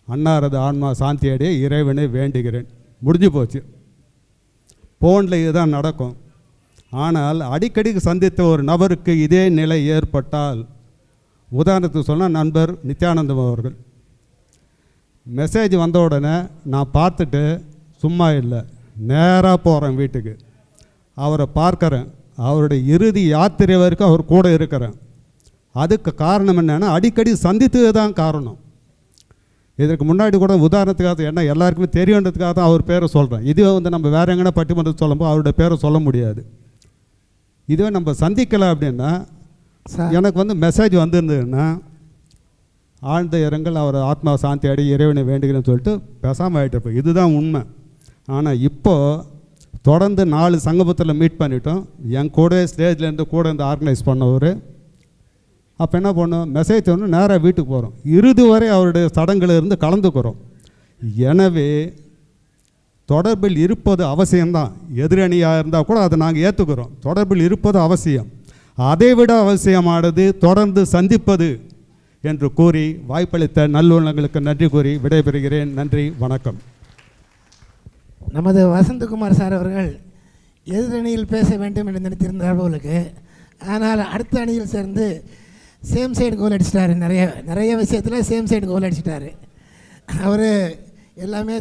அன்னாரது ஆன்மா சாந்தி அடைய இறைவனை வேண்டுகிறேன், முடிஞ்சு போச்சு. ஃபோனில் இதுதான் நடக்கும். ஆனால் அடிக்கடி சந்தித்த ஒரு நபருக்கு இதே நிலை ஏற்பட்டால், உதாரணத்துக்கு சொன்னால் நண்பர் நித்யானந்தம் அவர்கள், மெசேஜ் வந்த உடனே நான் பார்த்துட்டு சும்மா இல்லை, நேராக போகிறேன் வீட்டுக்கு, அவரை பார்க்குறேன், அவருடைய இறுதி யாத்திரை வரைக்கும் அவர் கூட இருக்கிறேன். அதுக்கு காரணம் என்னென்னா அடிக்கடி சந்தித்தது தான் காரணம். இதற்கு முன்னாடி கூட உதாரணத்துக்காக, என்ன எல்லாருக்குமே தெரியுன்றதுக்காக தான் அவர் பேரை சொல்கிறேன். இதுவே வந்து நம்ம வேறு எங்கன்னா பட்டிமன்றத்தை சொல்லும்போது அவருடைய பேரை சொல்ல முடியாது. இதுவே நம்ம சந்திக்கலை அப்படின்னா, எனக்கு வந்து மெசேஜ் வந்திருந்ததுன்னா ஆழ்ந்த இரங்கல், அவர் ஆத்மா சாந்தி அடைய இறைவனை வேண்டுகிறேன்னு சொல்லிட்டு பேசாமல் ஆகிட்டப்போ இதுதான் உண்மை. ஆனால் இப்போது தொடர்ந்து 4 சங்கமத்தில் மீட் பண்ணிட்டோம். என் கூட ஸ்டேஜ்லேருந்து கூட இருந்து ஆர்கனைஸ் பண்ணவர். அப்போ என்ன பண்ணோம், மெசேஜ் ஒன்று நேராக வீட்டுக்கு போகிறோம், இறுதி வரை அவருடைய சடங்குல இருந்து கலந்துக்கிறோம். எனவே தொடர்பில் இருப்பது அவசியம்தான். எதிரணியாக இருந்தால் கூட அதை நாங்கள் ஏற்றுக்கிறோம். தொடர்பில் இருப்பது அவசியம். அதைவிட அவசியமானது தொடர்ந்து சந்திப்பது என்று கூறி வாய்ப்பளித்த நல்லுள்ளங்களுக்கு நன்றி கூறி விடைபெறுகிறேன். நன்றி, வணக்கம். நமது வசந்தகுமார் சார் அவர்கள் எதிரணியில் பேச வேண்டும் என்று நினைத்திருந்தார் போலுக்கு. ஆனால் அடுத்த அணியில் சேர்ந்து சேம் சைடு கோல் அடிச்சிட்டாரு. நிறைய விஷயத்தில் சேம் சைடு கோல் அடிச்சிட்டாரு. அவர் எல்லாமே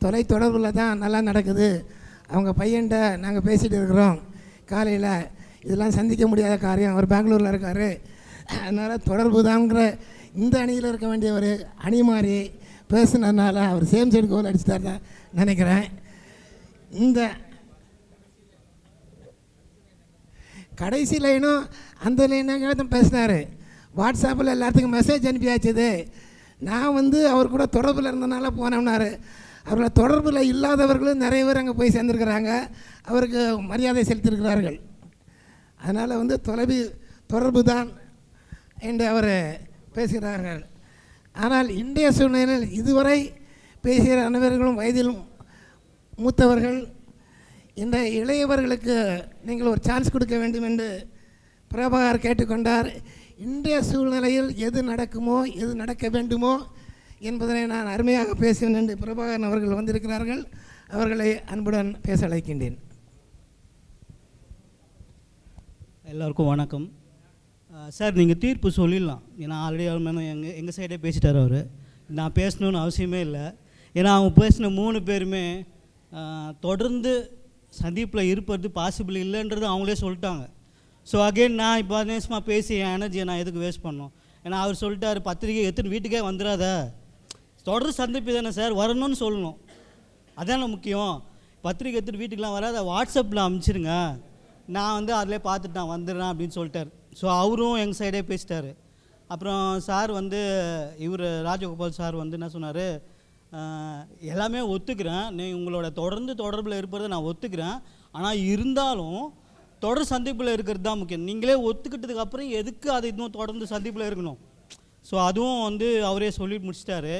தொலை தொடர்பில் தான் நல்லா நடக்குது. அவங்க பையன்கிட்ட நாங்கள் பேசிகிட்டு இருக்கிறோம் காலையில், இதெல்லாம் சந்திக்க முடியாத காரியம், அவர் பெங்களூரில் இருக்கார், அதனால் தொடர்பு தாங்கிற இந்த அணியில் இருக்க வேண்டிய ஒரு அணி மாதிரி பேசுனதுனால அவர் சேம் சைடு கோல் அடிச்சிட்டார் தான் நினைக்கிறேன். இந்த கடைசி லைனும் அந்த லைனாக தான் பேசினார். வாட்ஸ்அப்பில் எல்லாத்துக்கும் மெசேஜ் அனுப்பியாச்சுது. நான் வந்து அவர் கூட தொடர்பில் இருந்தனால போனோம்னாரு. அவர்களை தொடர்பில் இல்லாதவர்களும் நிறைய பேர் அங்கே போய் சேர்ந்துருக்கிறாங்க, அவருக்கு மரியாதை செலுத்தியிருக்கிறார்கள். அதனால் வந்து தொடர்பு தான் என்று அவர் பேசுகிறார்கள். ஆனால் இன்றைய சூழ்நிலையில் இதுவரை பேசுகிற அனைவர்களும் வயதிலும் மூத்தவர்கள். இந்த இளையவர்களுக்கு நீங்கள் ஒரு சான்ஸ் கொடுக்க வேண்டும் என்று பிரபாகர் கேட்டுக்கொண்டார். இன்றைய சூழ்நிலையில் எது நடக்குமோ, எது நடக்க வேண்டுமோ என்பதனை நான் அருமையாக பேசுவேன் என்று பிரபாகரன் அவர்கள் வந்திருக்கிறார்கள். அவர்களை அன்புடன் பேச அழைக்கின்றேன். எல்லோருக்கும் வணக்கம். சார், நீங்கள் தீர்ப்பு சொல்லிடலாம். ஏன்னா ஆல்ரெடி எங்கள் சைடே பேசிட்டார் அவர். நான் பேசணுன்னு அவசியமே இல்லை. ஏன்னா அவங்க பேசின 3 பேருமே தொடர்ந்து சந்திப்பில் இருப்பது பாசிபிள் இல்லைன்றது அவங்களே சொல்லிட்டாங்க. ஸோ அகெயின் நான் இப்போ 10 நிமிஷமாக பேசி என் எனர்ஜியை நான் எதுக்கு வேஸ்ட் பண்ணோம்? ஏன்னா அவர் சொல்லிட்டார், பத்திரிக்கை எடுத்துன்னு வீட்டுக்கே வந்துடாத, தொடர்ந்து சந்திப்பு தானே சார், வரணும்னு சொல்லணும், அதான முக்கியம். பத்திரிக்கை எடுத்துகிட்டு வீட்டுக்கெலாம் வராத, வாட்ஸ்அப்பில் அனுப்பிச்சிருங்க, நான் வந்து அதிலே பார்த்துட்டு நான் வந்துடுறேன் அப்படின்னு சொல்லிட்டார். ஸோ அவரும் எங்கள் சைடே பேசிட்டார். அப்புறம் சார் வந்து இவர் ராஜகோபால் சார் வந்து என்ன சொன்னார், எல்லாமே ஒத்துக்கிறேன், நீ உங்களோட தொடர்பில் இருப்பதை நான் ஒத்துக்கிறேன், ஆனால் இருந்தாலும் தொடர் சந்திப்பில் இருக்கிறது தான் முக்கியம். நீங்களே ஒத்துக்கிட்டதுக்கு அப்புறம் எதுக்கு அதை இன்னும் தொடர்ந்து சந்திப்பில் இருக்கணும்? ஸோ அதுவும் வந்து அவரே சொல்லி முடிச்சிட்டாரு.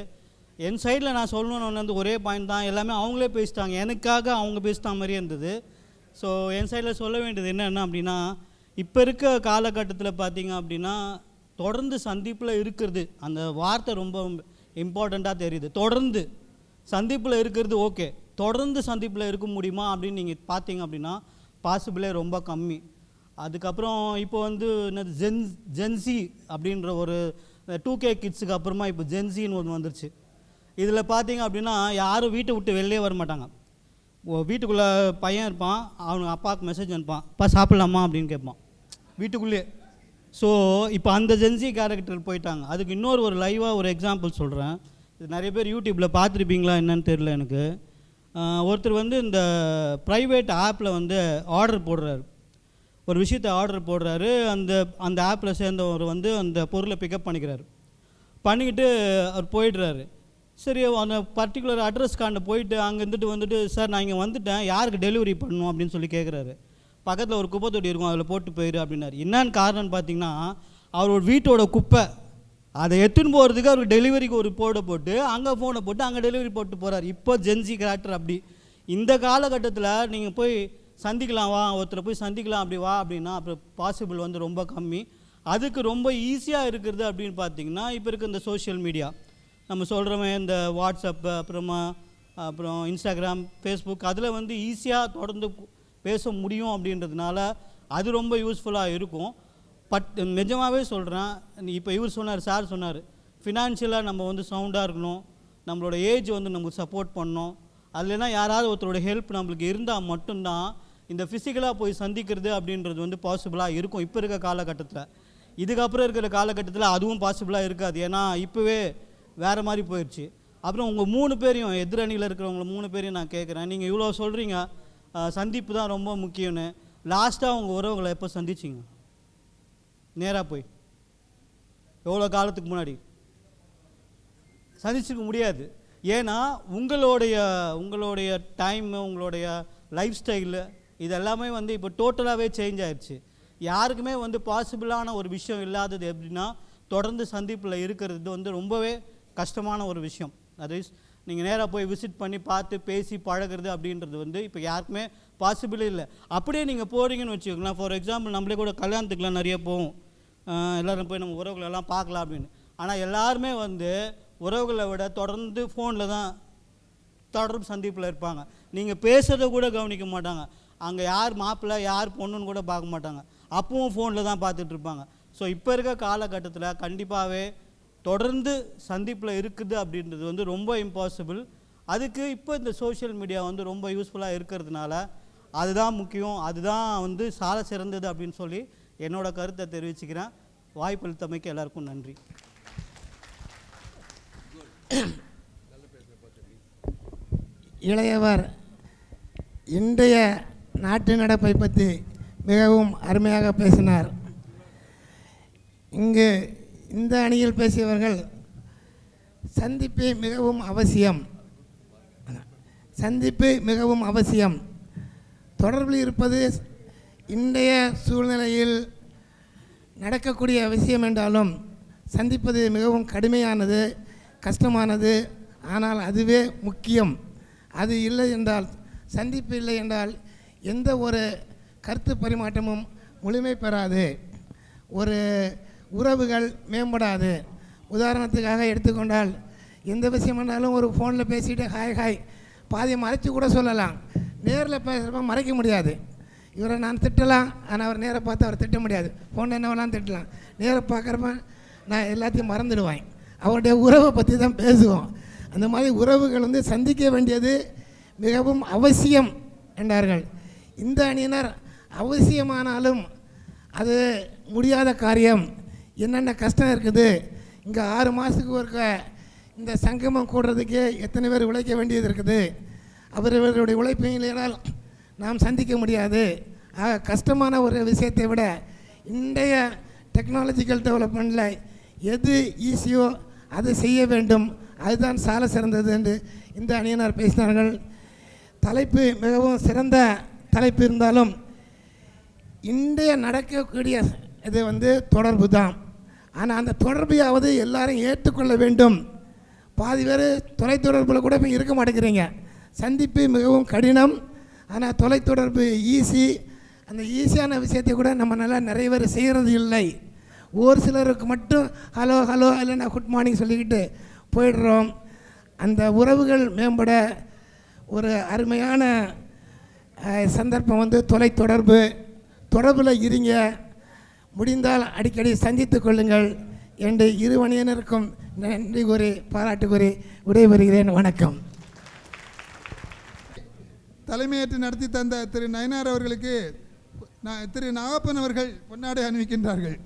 என் சைடில் நான் சொல்லணும்னு வந்து ஒரே பாயிண்ட் தான், எல்லாமே அவங்களே பேசிட்டாங்க, எனக்காக அவங்க பேசிட்ட மாதிரியே இருந்தது. ஸோ என் சைடில் சொல்ல வேண்டியது என்னென்ன அப்படின்னா, இப்போ இருக்க காலகட்டத்தில் பார்த்தீங்க அப்படின்னா தொடர்ந்து சந்திப்பில் இருக்கிறது, அந்த வார்த்தை ரொம்ப இம்பார்ட்டண்ட்டாக தெரியுது. தொடர்ந்து சந்திப்பில் இருக்கிறது ஓகே, தொடர்ந்து சந்திப்பில் இருக்க முடியுமா அப்படின்னு நீங்கள் பார்த்தீங்க அப்படின்னா பாசிபிளே ரொம்ப கம்மி. அதுக்கப்புறம் இப்போ வந்து என்னது ஜென்சி அப்படின்ற ஒரு 2K கிட்ஸுக்கு அப்புறமா இப்போ ஜென்சின்னு ஒன்று வந்துருச்சு. இதில் பார்த்தீங்க அப்படின்னா யாரும் வீட்டை விட்டு வெளியே வர மாட்டாங்க. வீட்டுக்குள்ளே பையன் இருப்பான், அவனுக்கு அப்பாவுக்கு மெசேஜ் அனுப்பான், அப்பா சாப்பிட்லாமா அப்படின்னு கேட்பான் வீட்டுக்குள்ளேயே. ஸோ இப்போ அந்த ஜென்சி கேரக்டர் போயிட்டாங்க. அதுக்கு இன்னொரு ஒரு லைவாக ஒரு எக்ஸாம்பிள் சொல்கிறேன். இது நிறைய பேர் யூடியூப்பில் பார்த்துருப்பீங்களா என்னன்னு தெரியல எனக்கு. ஒருத்தர் வந்து இந்த ப்ரைவேட் ஆப்பில் வந்து ஆர்டர் போடுறாரு, ஒரு விஷயத்தை ஆர்டர் போடுறாரு. அந்த ஆப்பில் சேர்ந்தவர் வந்து அந்த பொருளை பிக்கப் பண்ணிக்கிட்டு அவர் போயிடுறாரு. சரி, அந்த பர்டிகுலர் அட்ரஸ்க்காண்ட போயிட்டு அங்கே வந்துட்டு சார் நான் இங்கே வந்துட்டேன், யாருக்கு டெலிவரி பண்ணணும் அப்படின்னு சொல்லி கேட்குறாரு. பக்கத்தில் ஒரு குப்பை தொட்டி இருக்கும், அதில் போட்டு போயிரு அப்படின்னாரு. என்னன்னு காரணம்னு பார்த்தீங்கன்னா அவரோட வீட்டோட குப்பை அதை எடுத்துன்னு போகிறதுக்கு அவருக்கு டெலிவரிக்கு ஒரு போர்டை போட்டு அங்கே ஃபோனை போட்டு அங்கே டெலிவரி போட்டு போகிறார். இப்போ ஜென்சி கேரக்டர் அப்படி. இந்த காலகட்டத்தில் நீங்கள் போய் சந்திக்கலாம், வா ஒருத்தரை போய் சந்திக்கலாம் அப்படி வா அப்படின்னா அப்புறம் பாசிபிள் வந்து ரொம்ப கம்மி. அதுக்கு ரொம்ப ஈஸியாக இருக்கிறது அப்படின்னு பார்த்தீங்கன்னா இப்போ இருக்க இந்த சோஷியல் மீடியா நம்ம சொல்கிறோமே, இந்த வாட்ஸ்அப்பு அப்புறம் இன்ஸ்டாகிராம், ஃபேஸ்புக், அதில் வந்து ஈஸியாக தொடர்ந்து பேச முடியும் அப்படின்றதுனால அது ரொம்ப யூஸ்ஃபுல்லாக இருக்கும். நிஜமாகவே சொல்கிறேன், இப்போ இவர் சொன்னார், சார் சொன்னார், ஃபினான்ஷியலாக நம்ம வந்து சவுண்டாக இருக்கணும், நம்மளோட ஏஜ் வந்து நமக்கு சப்போர்ட் பண்ணணும். அதுலனா யாராவது ஒருத்தரோட ஹெல்ப் நம்மளுக்கு இருந்தால் மட்டும்தான் இந்த ஃபிசிக்கலாக போய் சந்திக்கிறது அப்படின்றது வந்து பாசிபிளாக இருக்கும் இப்போ இருக்க காலகட்டத்தில். இதுக்கப்புறம் இருக்கிற காலகட்டத்தில் அதுவும் பாசிபிளாக இருக்காது. ஏன்னா இப்போவே வேறு மாதிரி போயிடுச்சு. அப்புறம் உங்கள் 3 பேரையும், எதிரணியில் இருக்கிறவங்கள 3 பேரையும் நான் கேட்குறேன், நீங்கள் இவ்வளோ சொல்கிறீங்க சந்திப்பு தான் ரொம்ப முக்கியம்னு, லாஸ்ட்டாக உங்கள் உறவுகளை எப்போ சந்திச்சிங்க? நேராக போய் எவ்வளோ காலத்துக்கு முன்னாடி? சந்திச்சிக்க முடியாது. ஏன்னா உங்களுடைய டைமு, உங்களுடைய லைஃப் ஸ்டைலு இதெல்லாமே வந்து இப்போ டோட்டலாகவே சேஞ்ச் ஆயிடுச்சு. யாருக்குமே வந்து பாசிபிளான ஒரு விஷயம் இல்லாதது எப்படின்னா தொடர்ந்து சந்திப்பில் இருக்கிறது வந்து ரொம்பவே கஷ்டமான ஒரு விஷயம். அது நீங்கள் நேராக போய் விசிட் பண்ணி பார்த்து பேசி பழகிறது அப்படின்றது வந்து இப்போ யாருக்குமே பாசிபிள் இல்லை. அப்படியே நீங்கள் போகிறீங்கன்னு வச்சுக்கோங்களேன், ஃபார் எக்ஸாம்பிள் நம்மளே கூட கல்யாணத்துக்குலாம் நிறைய போவோம், எல்லோரும் போய் நம்ம உறவுகளெல்லாம் பார்க்கலாம் அப்படின்னு. ஆனால் எல்லாருமே வந்து உறவுகளை விட தொடர்ந்து ஃபோனில் தான் தொடர்பு சந்திப்பில் இருப்பாங்க. நீங்கள் பேசுகிறத கூட கவனிக்க மாட்டாங்க. அங்கே யார் மாப்பிள்ளை யார் பொண்ணுன்னு கூட பார்க்க மாட்டாங்க, அப்பவும் ஃபோனில் தான் பார்த்துட்ருப்பாங்க. ஸோ இப்போ இருக்க காலகட்டத்தில் கண்டிப்பாகவே தொடர்ந்து சந்திப்பில் இருக்குது அப்படின்றது வந்து ரொம்ப இம்பாசிபிள். அதுக்கு இப்போ இந்த சோஷியல் மீடியா வந்து ரொம்ப யூஸ்ஃபுல்லாக இருக்கிறதுனால அதுதான் முக்கியம், அதுதான் வந்து சால சிறந்தது அப்படின்னு சொல்லி என்னோட கருத்தை தெரிவிச்சுக்கிறேன். வாய்ப்பளித்தமைக்கு எல்லாருக்கும் நன்றி. இளையவர் இன்றைய நாட்டு நடப்பை பற்றி மிகவும் அருமையாக பேசினார். இங்கு இந்த அணியில் பேசியவர்கள் சந்திப்பு மிகவும் அவசியம், சந்திப்பு மிகவும் அவசியம், தொடர்பில் இருப்பது இன்றைய சூழ்நிலையில் நடக்கக்கூடிய விஷயம் என்றாலும் சந்திப்பது மிகவும் கடுமையானது, கஷ்டமானது. ஆனால் அதுவே முக்கியம். அது இல்லை என்றால், சந்திப்பு இல்லை என்றால் எந்த ஒரு கருத்து பரிமாற்றமும் முழுமை பெறாது, ஒரு உறவுகள் மேம்படாது. உதாரணத்துக்காக எடுத்துக்கொண்டால் எந்த விஷயம் என்றாலும் ஒரு ஃபோனில் பேசிட்டு ஹாய் பாதியை மறைச்சி கூட சொல்லலாம், நேரில் பேசுகிறப்ப மறைக்க முடியாது. இவரை நான் திட்டலாம், ஆனால் அவர் நேராக பார்த்து அவர் திட்ட முடியாது. ஃபோனில் என்ன வேணாலும் திட்டலாம், நேராக பார்க்குறப்ப நான் எல்லாத்தையும் மறந்துடுவேன். அவருடைய உறவை பற்றி தான் பேசுவோம். அந்த மாதிரி உறவுகள் வந்து சந்திக்க வேண்டியது மிகவும் அவசியம் என்றார்கள். இந்த அணியினர் அவசியமானாலும் அது முடியாத காரியம். என்னென்ன கஷ்டம் இருக்குது, இங்கே 6 மாதத்துக்கு ஒருக்க இந்த சங்கமம் கூடுறதுக்கு எத்தனை பேர் உழைக்க வேண்டியது இருக்குது. அவர்களுடைய உழைப்பு இல்லைனால் நாம் சந்திக்க முடியாது. ஆக கஷ்டமான ஒரு விஷயத்தை விட இன்றைய டெக்னாலஜிக்கல் டெவலப்மெண்ட்டில் எது ஈஸியோ அதை செய்ய வேண்டும், அதுதான் சால சிறந்தது என்று இந்த அணியினர் பேசினார்கள். தலைப்பு மிகவும் சிறந்த தலைப்பு இருந்தாலும் இன்றைய நடக்கக்கூடிய இது வந்து தொடர்பு தான். ஆனால் அந்த தொடர்பையாவது எல்லாரும் ஏற்றுக்கொள்ள வேண்டும். பாதி பேர் தொலைத்தொடர்பில் கூட இப்போ இருக்க மாட்டேங்கிறீங்க. சந்திப்பு மிகவும் கடினம், ஆனால் தொலைத்தொடர்பு ஈஸி. அந்த ஈஸியான விஷயத்தை கூட நம்ம நல்லா நிறைய பேர் செய்கிறது இல்லை. ஒரு சிலருக்கு மட்டும் ஹலோ ஹலோ இல்லைன்னா குட் மார்னிங் சொல்லிக்கிட்டு போயிடுறோம். அந்த உறவுகள் மேம்பட ஒரு அருமையான சந்தர்ப்பம் வந்து தொலைத்தொடர்பு. தொடர்பில் இருங்க, முடிந்தால் அடிக்கடி சந்தித்து கொள்ளுங்கள் என்று இருவணியனருக்கும் நன்றி கூறி பாராட்டு கூறி விடைபெறுகிறேன். வணக்கம். தலைமையேற்று நடத்தி தந்த திரு நயனார் அவர்களுக்கு திரு நாகப்பன் அவர்கள் பொன்னாடை அணிவிக்கின்றார்கள்.